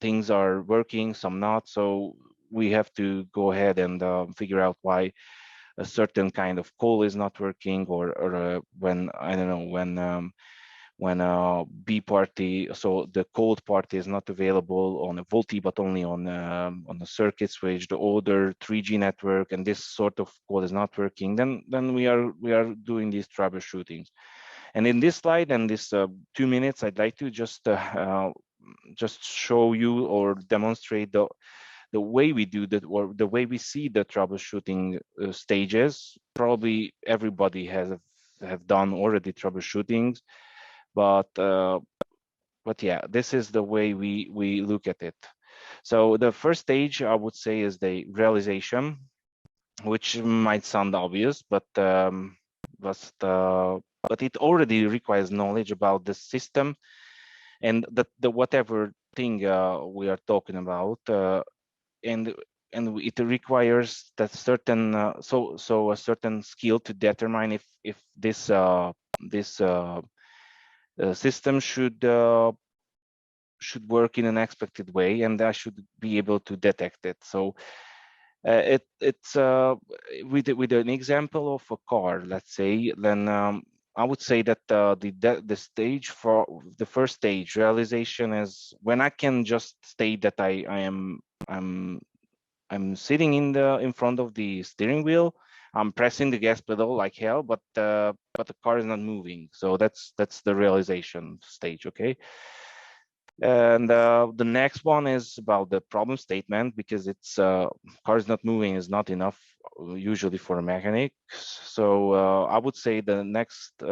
things are working, some not. So we have to go ahead and figure out why a certain kind of call is not working, or when, I don't know, when B party, so the cold party is not available on a VoLTE, but only on a circuit switch, the older 3G network, and this sort of code is not working, then we are doing these troubleshootings. And in this slide and this 2 minutes, I'd like to just show you or demonstrate the way we do that, or the way we see the troubleshooting stages. Probably everybody have done already troubleshootings, but yeah, this is the way we look at it. So the first stage, I would say, is the realization, which might sound obvious, but it already requires knowledge about the system and the whatever thing we are talking about, and it requires that certain so a certain skill to determine if this system should work in an expected way, and I should be able to detect it. So it's with an example of a car, let's say, then I would say that the stage for the first stage, realization, is when I can just state that I'm sitting in front of the steering wheel, I'm pressing the gas pedal like hell, but the car is not moving. So that's the realization stage, okay? And the next one is about the problem statement, because it's car is not moving is not enough usually for a mechanic. So I would say the next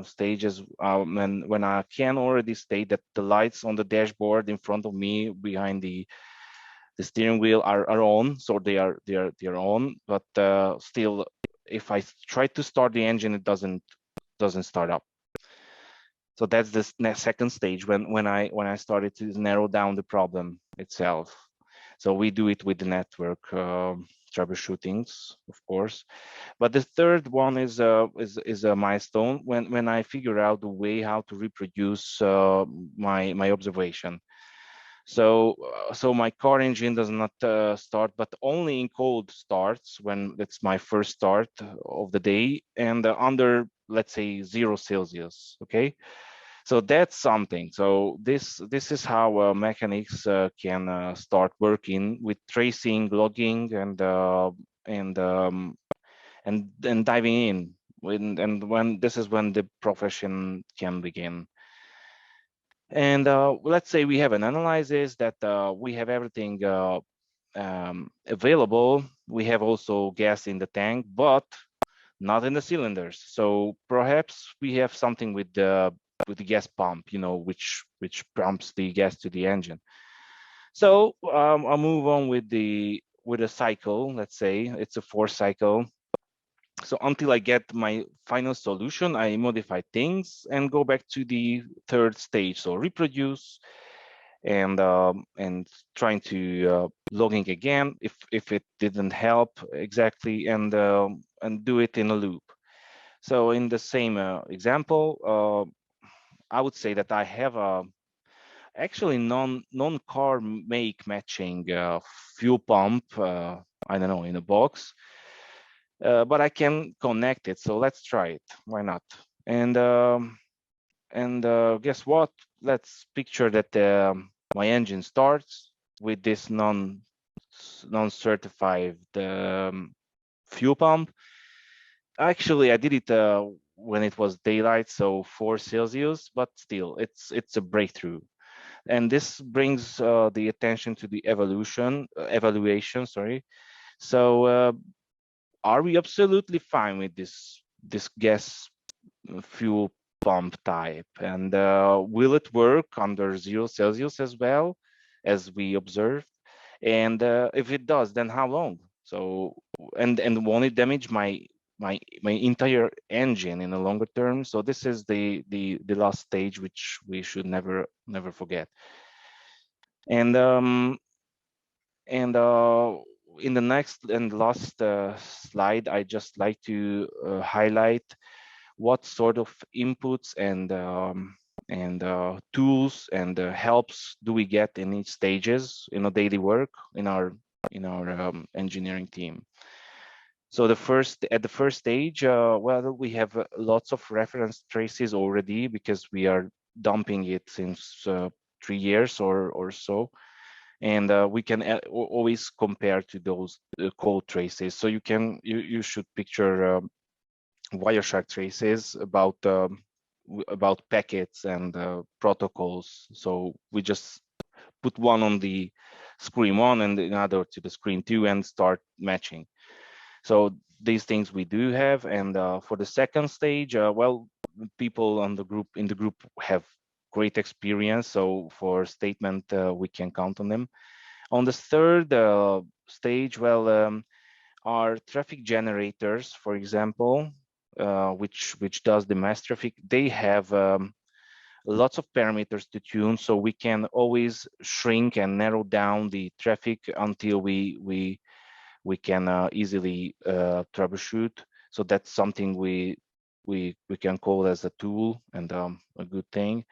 stage is when I can already state that the lights on the dashboard in front of me behind the steering wheel are on, so they are on, but still, if I try to start the engine, it doesn't start up. So that's the second stage, when I started to narrow down the problem itself. So we do it with the network troubleshootings, of course. But the third one is a milestone, when I figure out the way how to reproduce my observation. So my car engine does not start, but only in cold starts, when it's my first start of the day, and under, let's say, 0 Celsius. Okay, so that's something. So this is how mechanics can start working with tracing, logging, and diving in. When this is when the profession can begin. And let's say we have an analysis that we have everything available. We have also gas in the tank, but not in the cylinders. So perhaps we have something with the gas pump, which pumps the gas to the engine. So I'll move on with a cycle. Let's say it's a 4 cycle. So until I get my final solution, I modify things and go back to the third stage. So reproduce and trying to logging again if it didn't help exactly, and do it in a loop. So in the same example, I would say that I have a actually non-car make matching fuel pump, I don't know, in a box, but I can connect it. So let's try it. Why not? And guess what? Let's picture that my engine starts with this non-certified fuel pump. Actually, I did it when it was daylight, so 4 Celsius, but still, it's a breakthrough. And this brings the attention to the evaluation. Sorry. So, are we absolutely fine with this gas fuel pump type? And will it work under 0 Celsius as well as we observed? And if it does, then how long? So, and won't it damage my entire engine in the longer term? So this is the last stage, which we should never forget. And in the next and last slide, I just like to highlight what sort of inputs and tools and helps do we get in each stages in a daily work in our engineering team. So at the first stage, well, we have lots of reference traces already because we are dumping it since 3 years or so. And we can always compare to those code traces. So you should picture Wireshark traces about packets and protocols. So we just put one on the screen 1 and another to the screen 2 and start matching. So these things we do have. And for the second stage, well, people in the group have great experience. So for statement, we can count on them. On the third stage, well, our traffic generators, for example, which does the mass traffic, they have lots of parameters to tune, so we can always shrink and narrow down the traffic until we can easily troubleshoot. So that's something we can call as a tool and a good thing.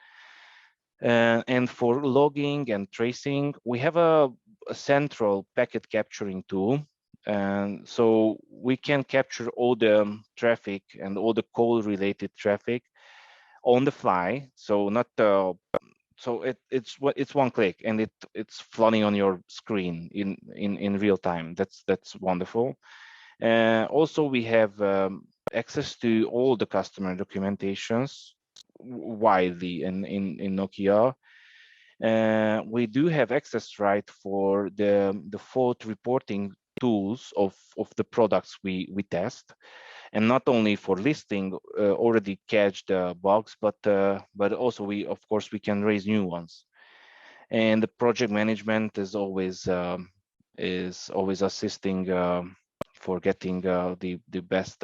And for logging and tracing, we have a central packet capturing tool. And so we can capture all the traffic and all the call related traffic on the fly. So not so it's one click and it's flooding on your screen in real time. That's wonderful. Also, we have access to all the customer documentations widely in Nokia. We do have access right for the fault reporting tools of the products we test, and not only for listing already catched bugs, but also of course we can raise new ones. And the project management is always assisting for getting the best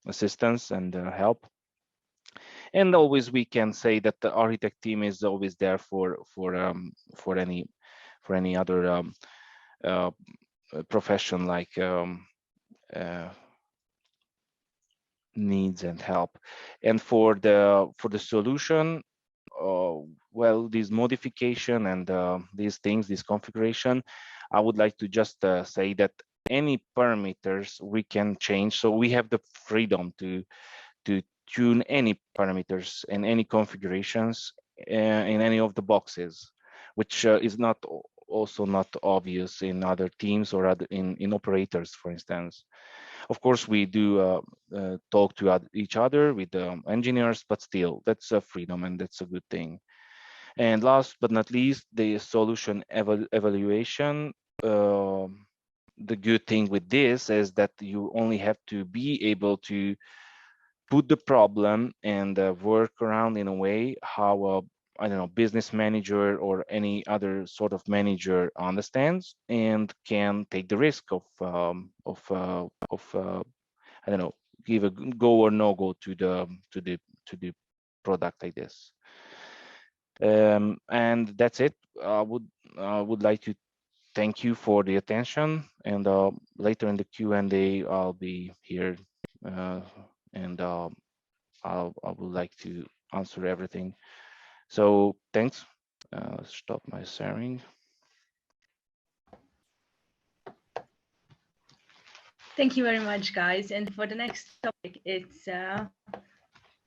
assistance and help. And always we can say that the architect team is always there for any other profession like needs and help. And for the solution, well, this modification and these things, this configuration, I would like to just say that any parameters we can change. So we have the freedom to tune any parameters and any configurations in any of the boxes, which is also not obvious in other teams or in operators, for instance. Of course, we do talk to each other with the engineers, but still, that's a freedom and that's a good thing. And last but not least, the solution evaluation. The good thing with this is that you only have to be able to put the problem and work around in a way how I don't know, business manager or any other sort of manager understands and can take the risk of I don't know, give a go or no go to the product like this. And that's it. I would like to thank you for the attention, and later in the Q&A I'll be here and I would like to answer everything. So thanks. Stop my sharing. Thank you very much, guys. And for the next topic, it's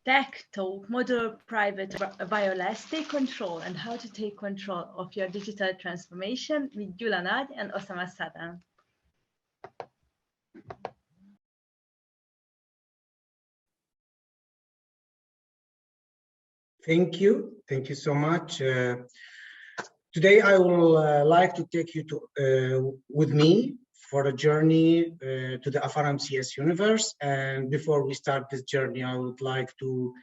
Tech Talk, Modular Private Wireless. Take control and how to take control of your digital transformation with Gyula Nagy and Osama Sadan. Thank you. Thank you so much. Today, I will like to take you to with me for a journey to the FRMCS universe. And before we start this journey, I would like to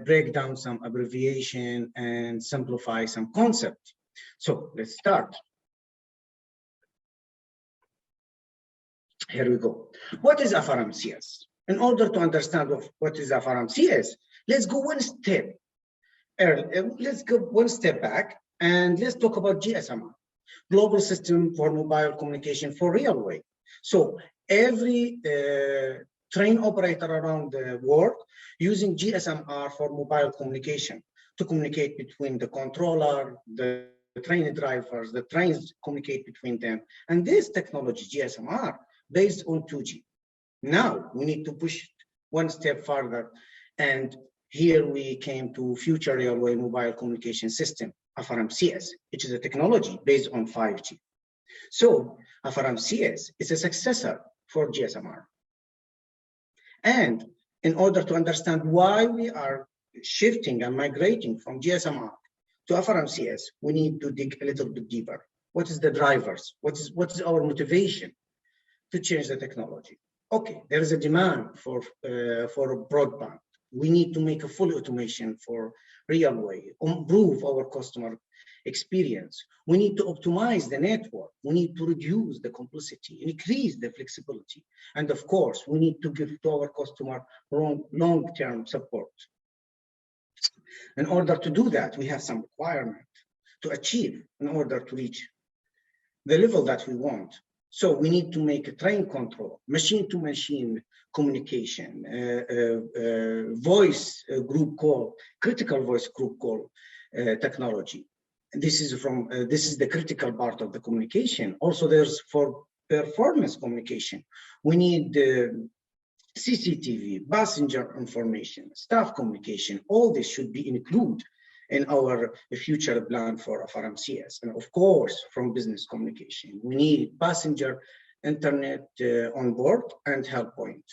break down some abbreviation and simplify some concept. So let's start. Here we go. What is FRMCS? In order to understand what is FRMCS, let's go one step. Let's go one step back and let's talk about GSMR, Global System for Mobile Communication for Railway. So every train operator around the world using GSMR for mobile communication to communicate between the controller, the train drivers, the trains communicate between them. And this technology, GSMR, based on 2G. Now we need to push one step further, and here we came to Future Railway Mobile Communication System, FRMCS, which is a technology based on 5G. So FRMCS is a successor for GSMR. And in order to understand why we are shifting and migrating from GSMR to FRMCS, we need to dig a little bit deeper. What is the drivers? What is our motivation to change the technology? Okay, there is a demand for broadband. We need to make a full automation for railway, improve our customer experience. We need to optimize the network. We need to reduce the complexity, increase the flexibility. And of course, we need to give to our customer long-term support. In order to do that, we have some requirement to achieve in order to reach the level that we want. So we need to make a train control, machine-to-machine communication, voice group call, critical voice group call technology. This is the critical part of the communication. Also, there's for performance communication. We need CCTV, passenger information, staff communication. All this should be included in our future plan for FRMCS. And of course, from business communication, we need passenger internet on board and help point.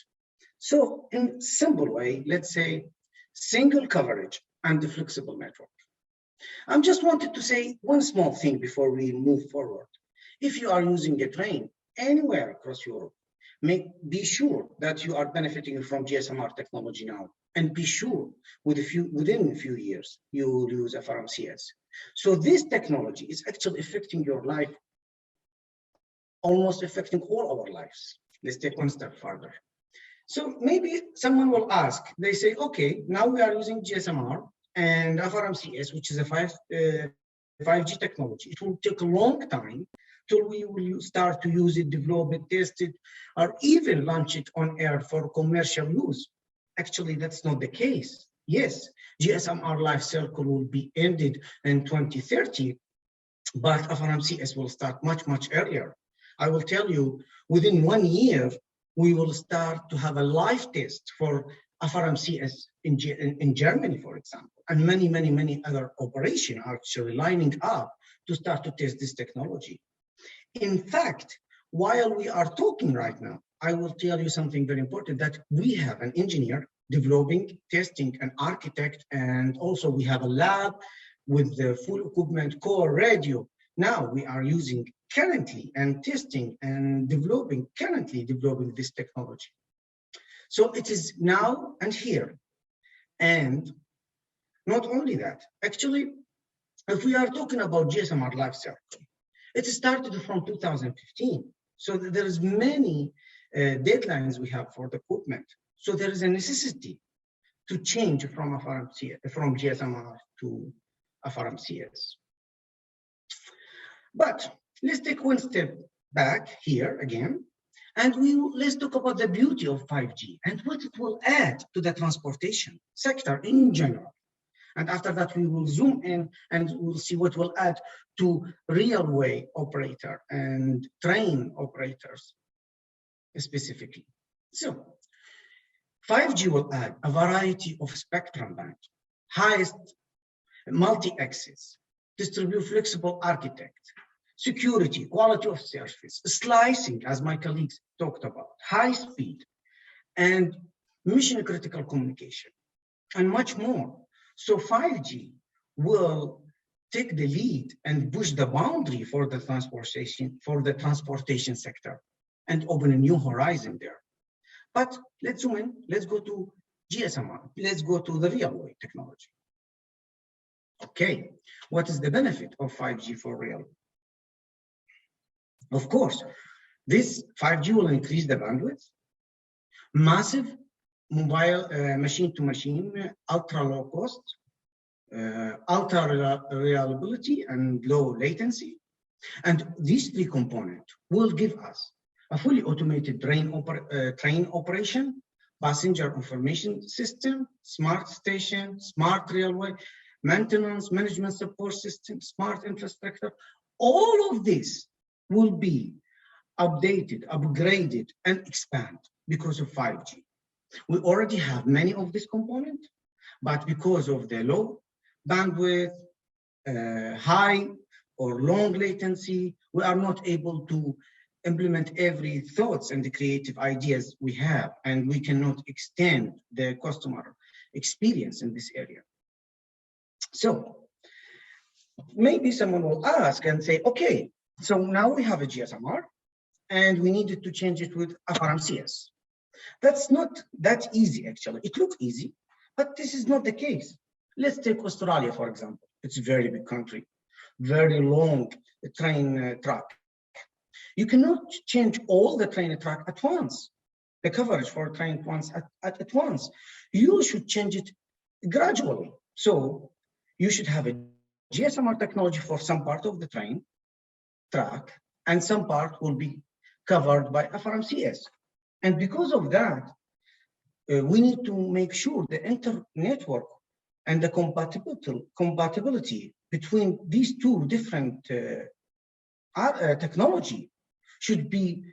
So in simple way, let's say single coverage and the flexible network. I just wanted to say one small thing before we move forward. If you are using a train anywhere across Europe, be sure that you are benefiting from GSMR technology now. And be sure within a few years, you will use FRMCS. So this technology is actually affecting your life, almost affecting all our lives. Let's take one step further. So maybe someone will ask, they say, okay, now we are using GSMR and FRMCS, which is a 5G technology. It will take a long time till we will start to use it, develop it, test it, or even launch it on air for commercial use. Actually, that's not the case. Yes, GSMR life cycle will be ended in 2030, but FRMCS will start much, much earlier. I will tell you, within 1 year, we will start to have a live test for FRMCS in Germany, for example, and many other operations are actually lining up to start to test this technology. In fact, while we are talking right now, I will tell you something very important, that we have an engineer developing, testing, an architect, and also we have a lab with the full equipment, core radio. Now we are using currently and testing and developing this technology. So it is now and here. And not only that, actually, if we are talking about GSMR lifecycle, it started from 2015. So there is many deadlines we have for the equipment. So there is a necessity to change from GSMR to FRMCS. But let's take one step back here again And let's talk about the beauty of 5G and what it will add to the transportation sector in general. And after that, we will zoom in and we'll see what will add to railway operator and train operators specifically. So 5G will add a variety of spectrum band, highest multi-access, distribute flexible architect, security, quality of service, slicing, as my colleagues talked about, high speed, and mission critical communication, and much more. So 5G will take the lead and push the boundary for the transportation sector and open a new horizon there. But let's zoom in, let's go to GSMR, let's go to the railway technology. Okay, what is the benefit of 5G for railway? Of course, this 5G will increase the bandwidth, massive mobile machine-to-machine, ultra low cost, ultra reliability and low latency. And these three components will give us a fully automated train operation, passenger information system, smart station, smart railway, maintenance, management support system, smart infrastructure. All of this will be updated, upgraded, and expand because of 5G. We already have many of these components, but because of the low bandwidth, high or long latency, we are not able to implement every thoughts and the creative ideas we have, and we cannot extend the customer experience in this area. So maybe someone will ask and say, okay, so now we have a GSMR and we needed to change it with FRMCS. That's not that easy, actually. It looks easy, but this is not the case. Let's take Australia, for example. It's a very big country, very long train track. You cannot change all the train track at once, the coverage for train at once. You should change it gradually. So you should have a GSMR technology for some part of the train track, and some part will be covered by FRMCS. And because of that, we need to make sure the inter-network and the compatibility between these two different technology should be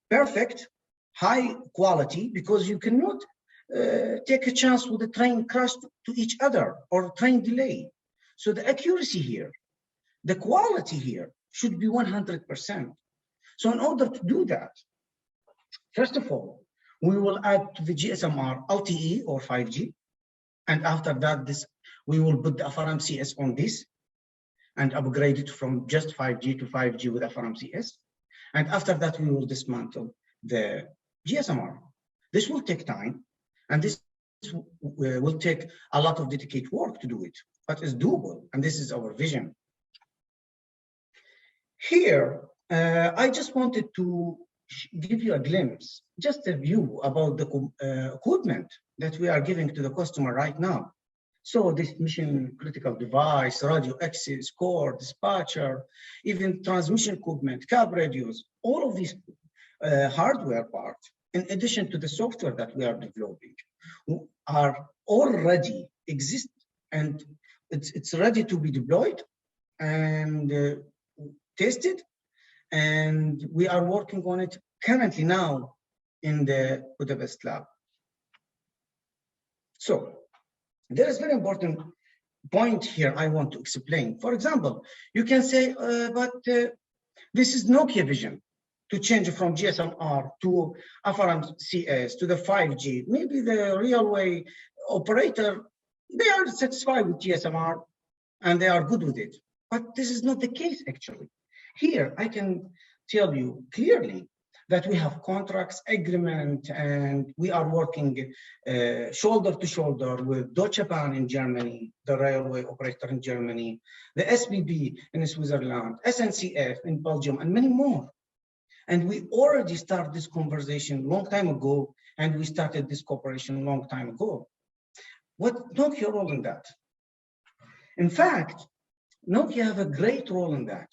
perfect, high quality, because you cannot take a chance with the train crash to each other or train delay. So the accuracy here, the quality here should be 100%. So in order to do that, first of all, we will add to the GSMR LTE or 5G. And after that, we will put the FRMCS on this and upgrade it from just 5G to 5G with FRMCS. And after that, we will dismantle the GSMR. This will take time, and this will take a lot of dedicated work to do it, but it's doable, and this is our vision. Here, I just wanted to give you a glimpse, just a view about the equipment that we are giving to the customer right now. So this mission critical device, radio access, core, dispatcher, even transmission equipment, cab radios, all of these hardware parts, in addition to the software that we are developing, are already exist, and it's ready to be deployed and tested. And we are working on it currently now in the Budapest lab. So there is a very important point here I want to explain. For example, you can say, this is Nokia vision to change from GSMR to FRMCS to the 5G. Maybe the railway operator, they are satisfied with GSMR and they are good with it. But this is not the case, actually. Here, I can tell you clearly that we have contracts, agreement, and we are working shoulder to shoulder with Deutsche Bahn in Germany, the railway operator in Germany, the SBB in Switzerland, SNCF in Belgium, and many more. And we already started this conversation a long time ago, and we started this cooperation a long time ago. What Nokia role in that? In fact, Nokia have a great role in that.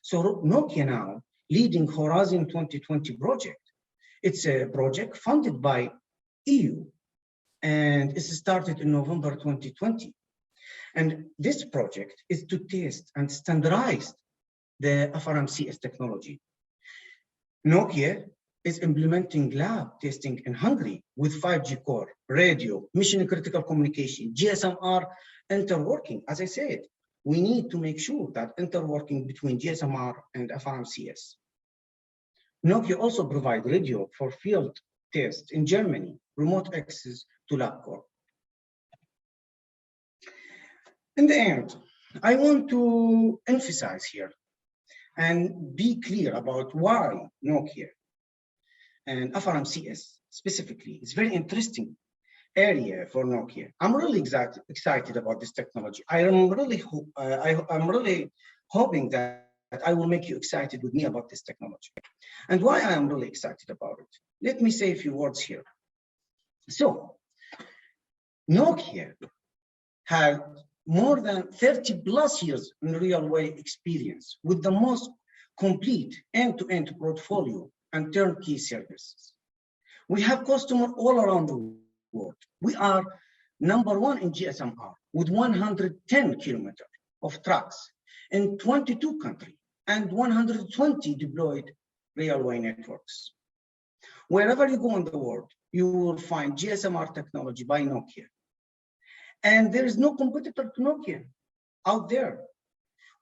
So Nokia now leading Horizon 2020 project. It's a project funded by EU, and it started in November 2020. And this project is to test and standardize the FRMCS technology. Nokia is implementing lab testing in Hungary with 5G core, radio, mission critical communication, GSMR interworking. As I said, we need to make sure that interworking between GSMR and FRMCS. Nokia also provides radio for field tests in Germany, remote access to LabCorp. In the end, I want to emphasize here and be clear about why Nokia and FRMCS specifically is very interesting area for Nokia. I'm really excited about this technology. I'm really hoping that I will make you excited with me about this technology. And why I am really excited about it. Let me say a few words here. So, Nokia had more than 30 plus years in real-way experience with the most complete end-to-end portfolio and turnkey services. We have customers all around the world. We are #1 in GSMR with 110 kilometers of tracks in 22 countries and 120 deployed railway networks. Wherever you go in the world, you will find GSMR technology by Nokia. And there is no competitor to Nokia out there.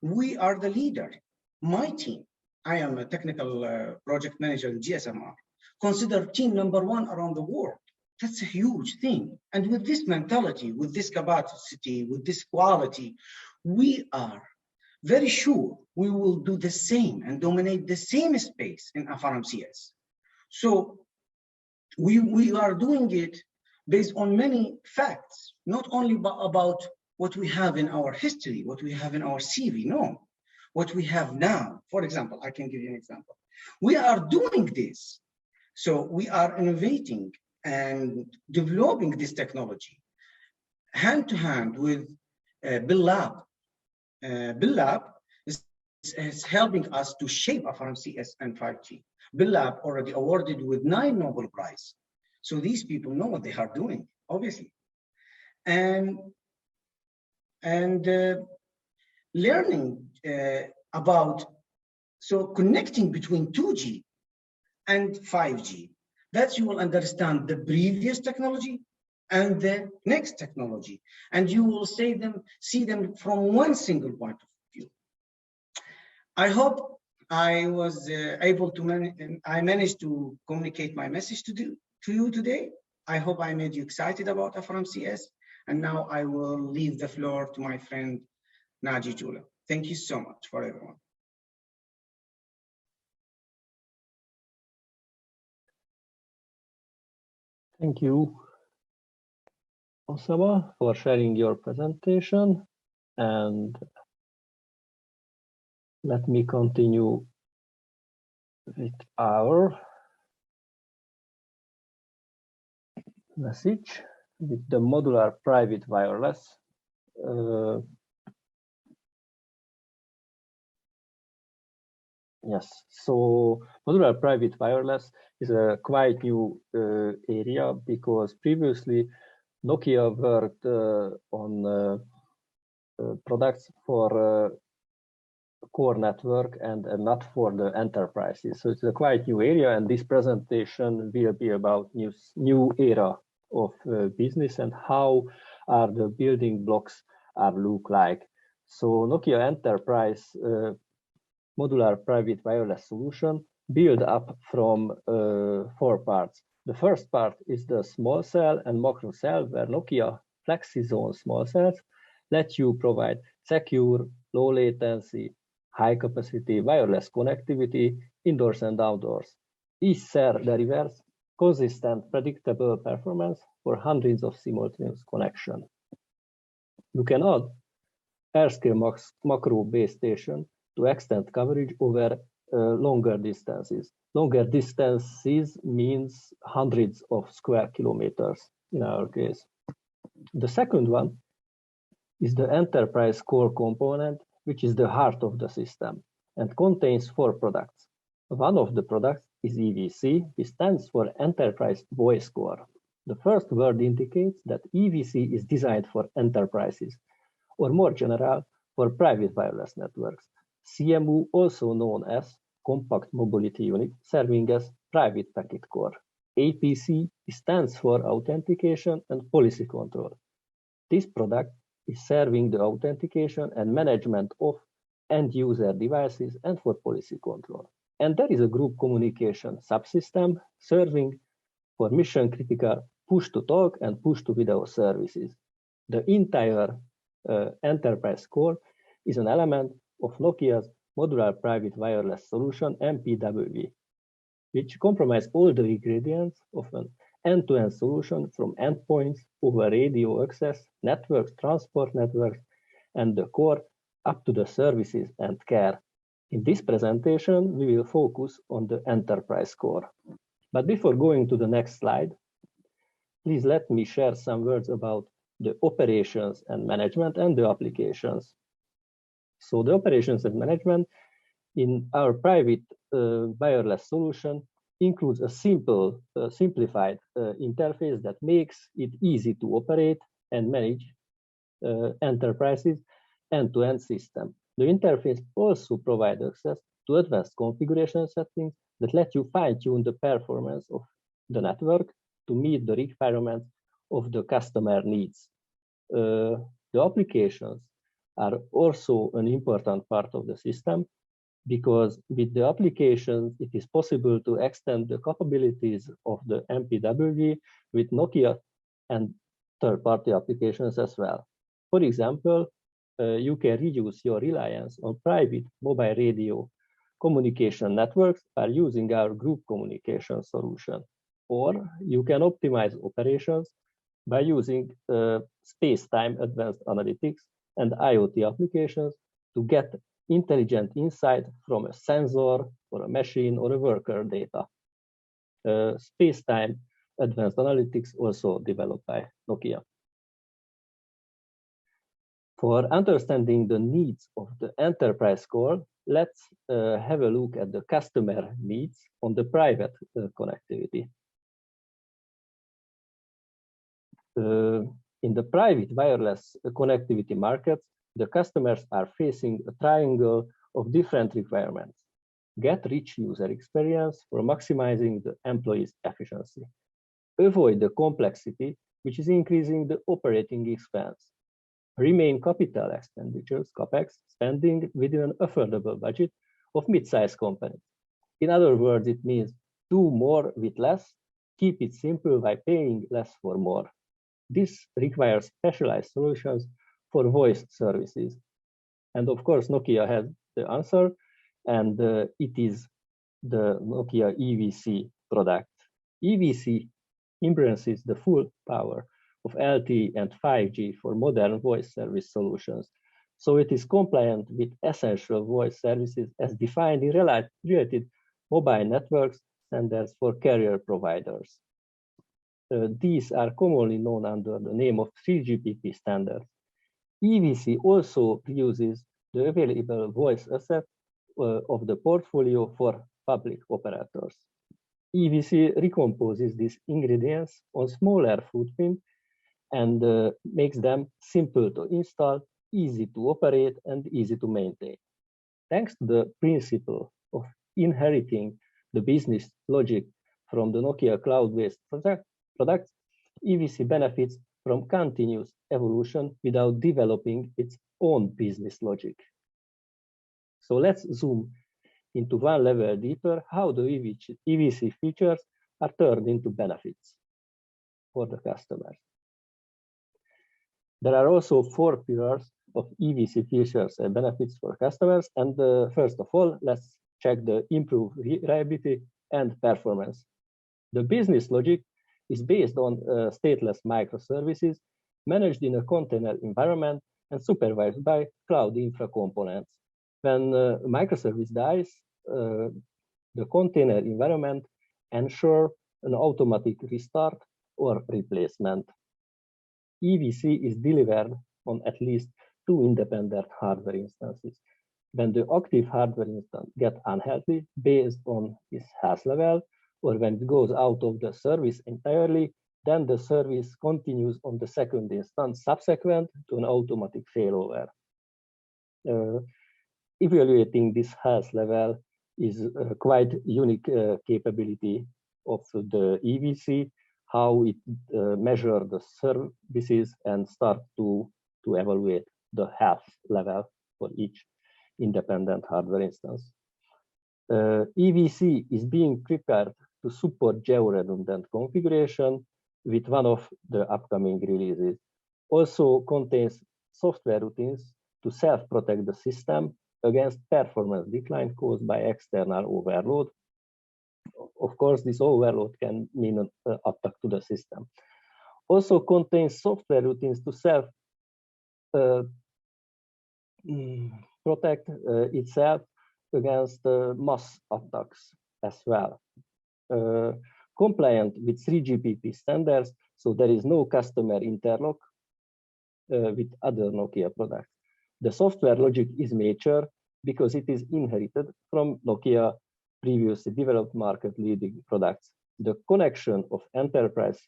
We are the leader. My team, I am a technical project manager in GSMR, consider team #1 around the world. That's a huge thing. And with this mentality, with this capacity, with this quality, we are very sure we will do the same and dominate the same space in FRMCS. So we are doing it based on many facts, not only about what we have in our history, what we have in our CV, no, what we have now. For example, I can give you an example. We are doing this. So we are innovating and developing this technology hand to hand with Bell Lab. Bell Lab is helping us to shape FRMCS and 5G. Bell Lab already awarded with 9 Nobel Prize. So these people know what they are doing, obviously. And learning about, so connecting between 2G and 5G, that you will understand the previous technology and the next technology, and you will see them from one single point of view. I hope I was able to managed to communicate my message to you today. I hope I made you excited about FRMCS, and now I will leave the floor to my friend Naji Jula. Thank you so much for everyone. Thank you, Osama, for sharing your presentation. And let me continue with our message with the modular private wireless. Yes, so modular private wireless is a quite new area, because previously Nokia worked on products for core network and not for the enterprises. So it's a quite new area, and this presentation will be about new era of business and how are the building blocks are look like. So Nokia Enterprise modular private wireless solution build up from 4 parts. The first part is the small cell and macro cell, where Nokia FlexiZone small cells let you provide secure, low latency, high capacity wireless connectivity indoors and outdoors. Each cell delivers consistent, predictable performance for hundreds of simultaneous connections. You can add AirScale macro base station to extend coverage over longer distances. Longer distances means hundreds of square kilometers in our case. The second one is the enterprise core component, which is the heart of the system and contains 4 products. One of the products is EVC, which stands for Enterprise Voice Core. The first word indicates that EVC is designed for enterprises, or more general, for private wireless networks. CMU, also known as Compact Mobility Unit, serving as Private Packet Core. APC stands for Authentication and Policy Control. This product is serving the authentication and management of end-user devices and for policy control. And there is a group communication subsystem serving for mission-critical push-to-talk and push-to-video services. The entire enterprise core is an element of Nokia's modular private wireless solution, MPWV, which comprises all the ingredients of an end-to-end solution from endpoints over radio access, networks, transport networks, and the core up to the services and care. In this presentation, we will focus on the enterprise core. But before going to the next slide, please let me share some words about the operations and management and the applications. So the operations and management in our private wireless solution includes a simplified interface that makes it easy to operate and manage enterprises end-to-end system. The interface also provides access to advanced configuration settings that let you fine-tune the performance of the network to meet the requirements of the customer needs. The applications are also an important part of the system, because with the applications, it is possible to extend the capabilities of the MPWV with Nokia and third-party applications as well. For example, you can reduce your reliance on private mobile radio communication networks by using our group communication solution. Or you can optimize operations by using space-time advanced analytics and IoT applications to get intelligent insight from a sensor or a machine or a worker data. Space-time advanced analytics also developed by Nokia. For understanding the needs of the enterprise core, let's have a look at the customer needs on the private connectivity. In the private wireless connectivity markets, the customers are facing a triangle of different requirements. Get rich user experience for maximizing the employees' efficiency. Avoid the complexity, which is increasing the operating expense. Remain capital expenditures, CapEx, spending within an affordable budget of mid-sized companies. In other words, it means do more with less, keep it simple by paying less for more. This requires specialized solutions for voice services. And of course, Nokia has the answer, and it is the Nokia EVC product. EVC embraces the full power of LTE and 5G for modern voice service solutions. So it is compliant with essential voice services as defined in related mobile networks standards for carrier providers. These are commonly known under the name of 3GPP standards. EVC also uses the available voice asset of the portfolio for public operators. EVC recomposes these ingredients on smaller footprint and makes them simple to install, easy to operate, and easy to maintain. Thanks to the principle of inheriting the business logic from the Nokia cloud-based products, EVC benefits from continuous evolution without developing its own business logic. So let's zoom into one level deeper how the EVC features are turned into benefits for the customers. There are also 4 pillars of EVC features and benefits for customers. And first of all, let's check the improved reliability and performance. The business logic is based on stateless microservices managed in a container environment and supervised by cloud infra components. When a microservice dies, the container environment ensures an automatic restart or replacement. EVC is delivered on at least 2 independent hardware instances. when the active hardware instance gets unhealthy based on its health level, or when it goes out of the service entirely, then the service continues on the second instance subsequent to an automatic failover. Evaluating this health level is a quite unique capability of the EVC, how it measure the services and start to evaluate the health level for each independent hardware instance. EVC is being prepared to support geo-redundant configuration with one of the upcoming releases. Also contains software routines to self-protect the system against performance decline caused by external overload. Of course, this overload can mean an attack to the system. Also contains software routines to self-protect itself against mass attacks as well. Compliant with 3GPP standards, so there is no customer interlock with other Nokia products. The software logic is mature because it is inherited from Nokia previously developed market-leading products. The connection of enterprise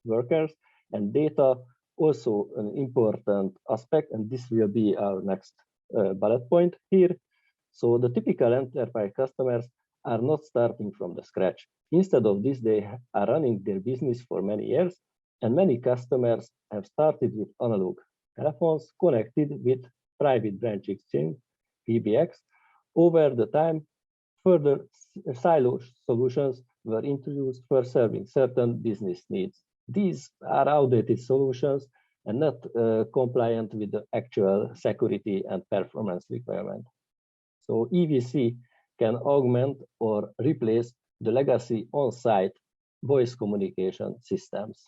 workers and data also an important aspect, and this will be our next bullet point here. So the typical enterprise customers are not starting from the scratch. Instead of this, they are running their business for many years, and many customers have started with analog telephones connected with private branch exchange, PBX. Over the time, further silo solutions were introduced for serving certain business needs. These are outdated solutions and not compliant with the actual security and performance requirement. So EVC can augment or replace the legacy on-site voice communication systems.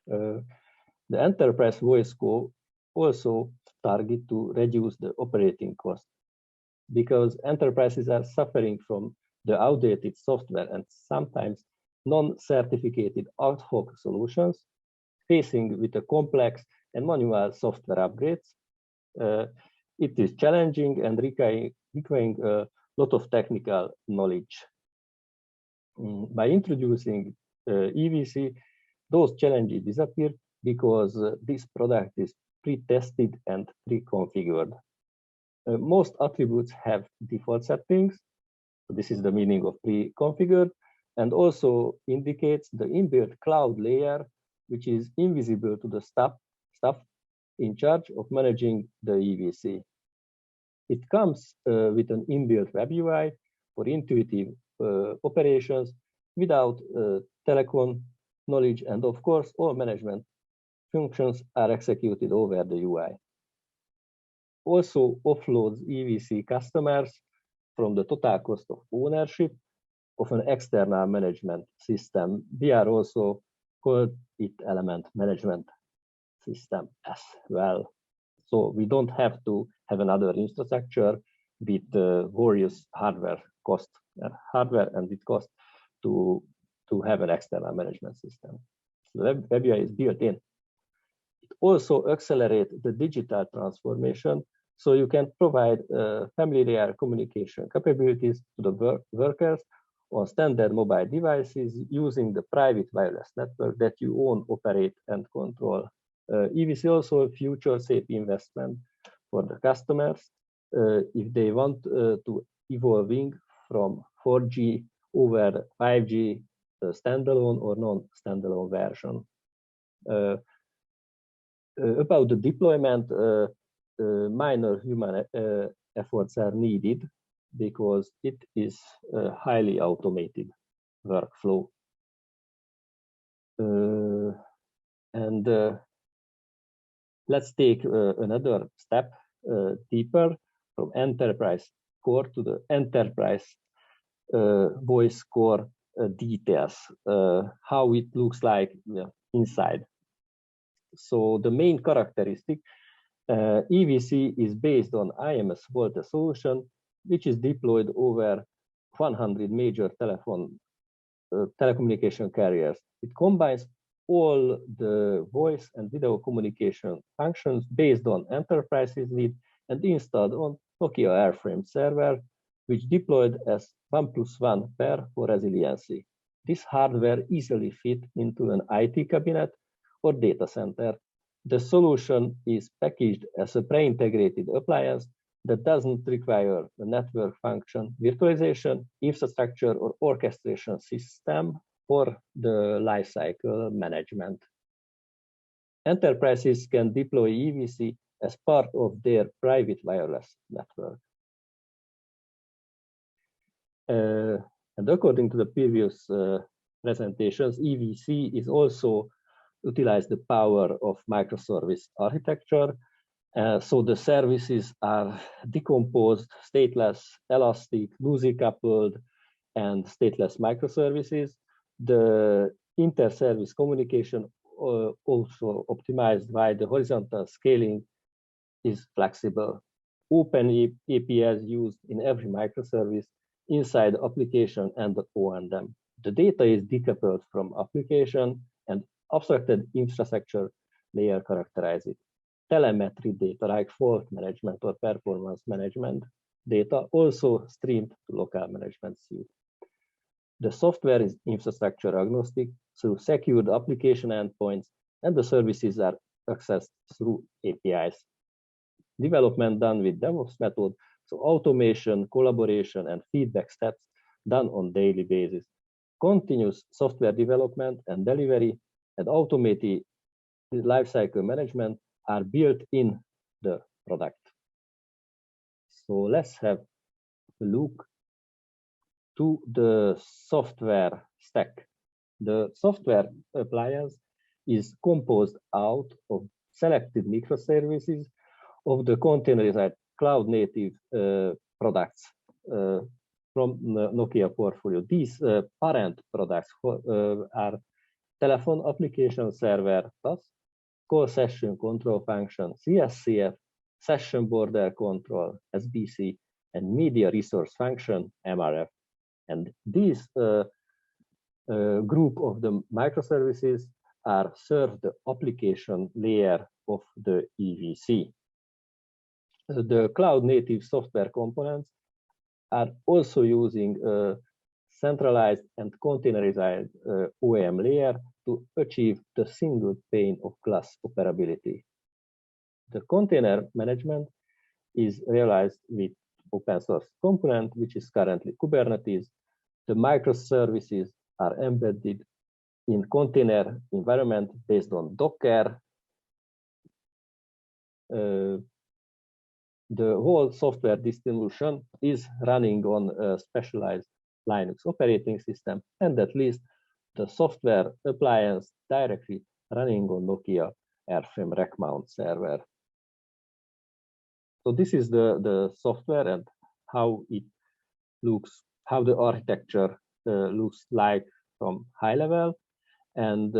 The enterprise voice core also target to reduce the operating cost because enterprises are suffering from the outdated software and sometimes non-certificated ad hoc solutions facing with a complex and manual software upgrades. It is challenging and requiring a lot of technical knowledge. By introducing EVC, those challenges disappear because this product is pre-tested and pre-configured. Most attributes have default settings. This is the meaning of pre-configured, and also indicates the inbuilt cloud layer, which is invisible to the staff in charge of managing the EVC. It comes with an inbuilt web UI for intuitive operations without telecom knowledge, and of course, all management functions are executed over the UI. Also offloads EVC customers from the total cost of ownership of an external management system. We are also called it element management system as well. So we don't have to have another infrastructure with various hardware and it cost to have an external management system. So the web UI is built in. It also accelerates the digital transformation, so you can provide familiar communication capabilities to the workers on standard mobile devices using the private wireless network that you own, operate, and control. EVC also a future safe investment for the customers if they want to evolving from 4G over 5G standalone or non-standalone version. About the deployment, minor human efforts are needed because it is a highly automated workflow. Let's take another step deeper from enterprise core to the enterprise voice core details, how it looks like inside. So the main characteristic, EVC is based on IMS VoLTE solution, which is deployed over 100 major telecommunication carriers. It combines all the voice and video communication functions based on enterprises need and installed on Nokia airframe server, which deployed as 1+1 pair for resiliency. This hardware easily fit into an IT cabinet or data center. The solution is packaged as a pre-integrated appliance that doesn't require the network function, virtualization, infrastructure, or orchestration system for the lifecycle management. Enterprises can deploy EVC as part of their private wireless network. And according to the previous presentations, EVC is also utilize the power of microservice architecture. So the services are decomposed, stateless, elastic, loosely coupled, and stateless microservices. The inter-service communication also optimized by the horizontal scaling is flexible. Open APIs used in every microservice inside the application and the O&M. The data is decoupled from application and abstracted infrastructure layer characterize it. Telemetry data like fault management or performance management data also streamed to local management suite. The software is infrastructure agnostic through secured application endpoints, and the services are accessed through APIs. Development done with DevOps method, so automation, collaboration, and feedback steps done on daily basis. Continuous software development and delivery and automated lifecycle management are built in the product. So let's have a look to the software stack. The software appliance is composed out of selected microservices of the containerized cloud-native products from the Nokia portfolio. These parent products are telephone application server TAS, call session control function CSCF, session border control SBC, and media resource function MRF. And these group of the microservices are served the application layer of the EVC. The cloud native software components are also using a centralized and containerized OEM layer to achieve the single pane of glass operability. The container management is realized with open source component, which is currently Kubernetes. The microservices are embedded in container environment based on Docker. The whole software distribution is running on a specialized Linux operating system, and at least the software appliance directly running on Nokia airframe rack mount server. So this is the software and how it looks, how the architecture looks like from high level. And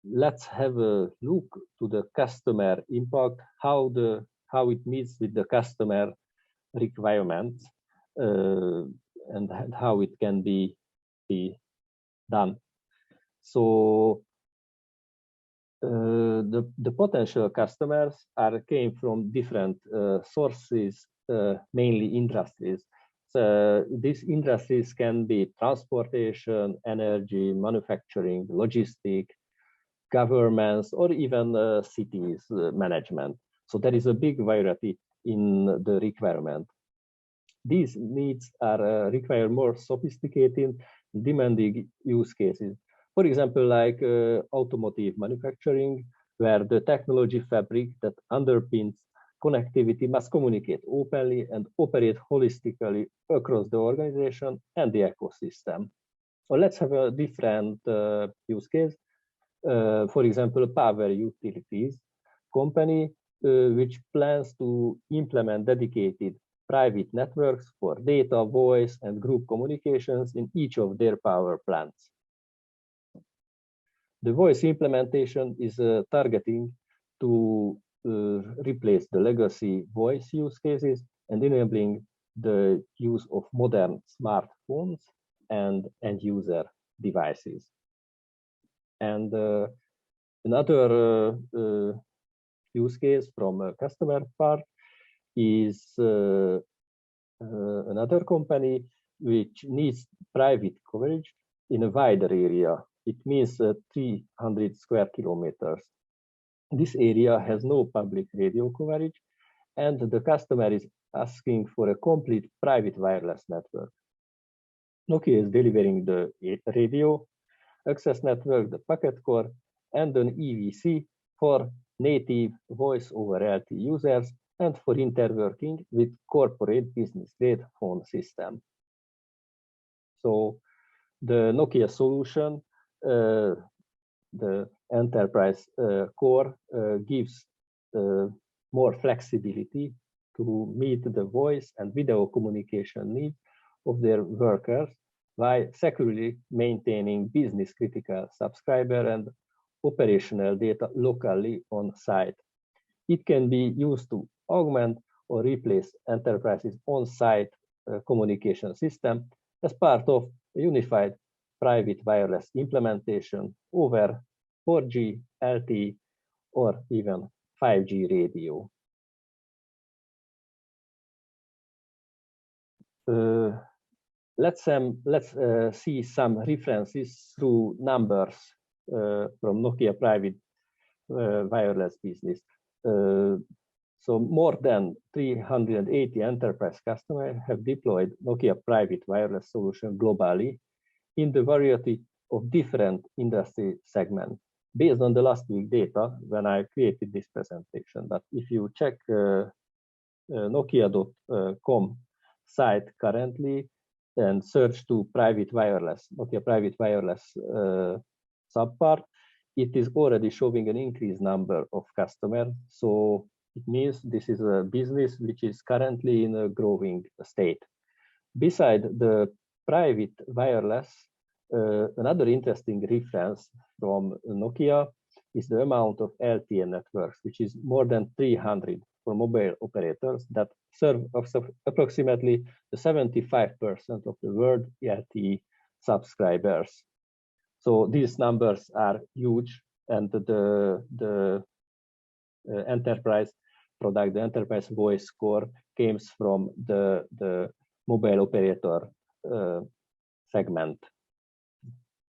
let's have a look to the customer impact, how it meets with the customer requirements, and how it can be done. So the potential customers came from different sources, mainly industries. So these industries can be transportation, energy, manufacturing, logistics, governments, or even cities management. So there is a big variety in the requirement. These needs require more sophisticated, demanding use cases. For example, like automotive manufacturing, where the technology fabric that underpins connectivity must communicate openly and operate holistically across the organization and the ecosystem. So let's have a different use case. For example, power utilities company which plans to implement dedicated private networks for data, voice, and group communications in each of their power plants. The voice implementation is targeting to replace the legacy voice use cases and enabling the use of modern smartphones and end user devices. And another use case from a customer part is another company which needs private coverage in a wider area. It means 300 square kilometers. This area has no public radio coverage, and the customer is asking for a complete private wireless network. Nokia is delivering the radio access network, the packet core, and an EVC for native voice over LTE users and for interworking with corporate business-grade phone system. So the Nokia solution, the enterprise core, gives more flexibility to meet the voice and video communication needs of their workers while securely maintaining business critical subscriber and operational data locally on site. It can be used to augment or replace enterprises on-site communication system as part of a unified private wireless implementation over 4G, LTE, or even 5G radio. Let's see some references through numbers from Nokia private wireless business. So more than 380 enterprise customers have deployed Nokia private wireless solution globally in the variety of different industry segments based on the last week data when I created this presentation. But if you check Nokia.com site currently and search to private wireless, Nokia private wireless subpart, it is already showing an increased number of customers. So it means this is a business which is currently in a growing state. Beside the private wireless, another interesting reference from Nokia is the amount of LTE networks, which is more than 300 for mobile operators that serve approximately 75% of the world LTE subscribers. So these numbers are huge, and the enterprise product, the enterprise voice core, comes from the mobile operator segment.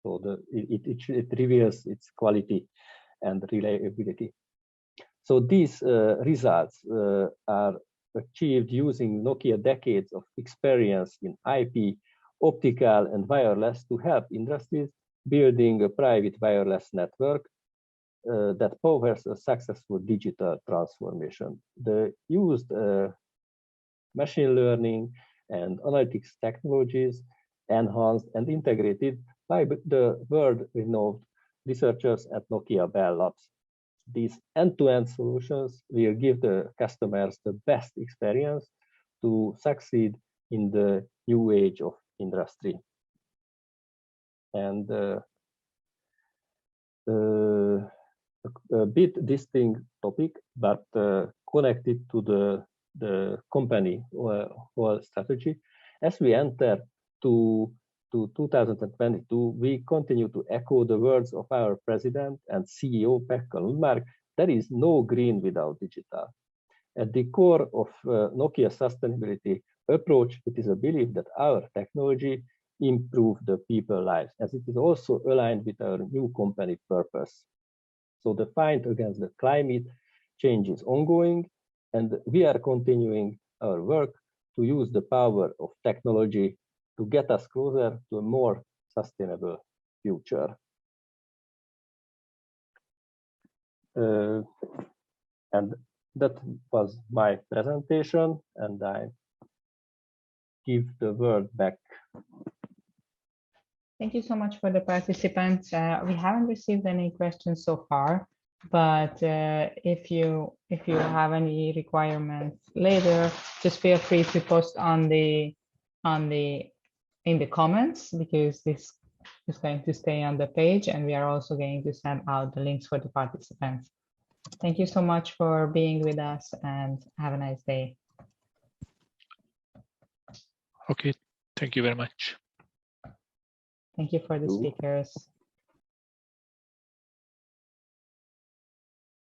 So it reveals its quality and reliability. So these results are achieved using Nokia decades of experience in IP, optical, and wireless to help industries building a private wireless network that powers a successful digital transformation. The used machine learning and analytics technologies enhanced and integrated by the world-renowned researchers at Nokia Bell Labs. These end-to-end solutions will give the customers the best experience to succeed in the new age of industry. And a bit distinct topic, but connected to the company whole strategy. As we enter to 2022, we continue to echo the words of our president and CEO, Pekka Lundmark, there is no green without digital. At the core of Nokia's sustainability approach, it is a belief that our technology improve the people's lives, as it is also aligned with our new company purpose. So the fight against the climate change is ongoing, and we are continuing our work to use the power of technology to get us closer to a more sustainable future. And that was my presentation, and I give the word back. Thank you so much for the participants. We haven't received any questions so far, but if you have any requirements later, just feel free to post in the comments, because this is going to stay on the page, and we are also going to send out the links for the participants. Thank you so much for being with us, and have a nice day. Okay, thank you very much. Thank you for the speakers.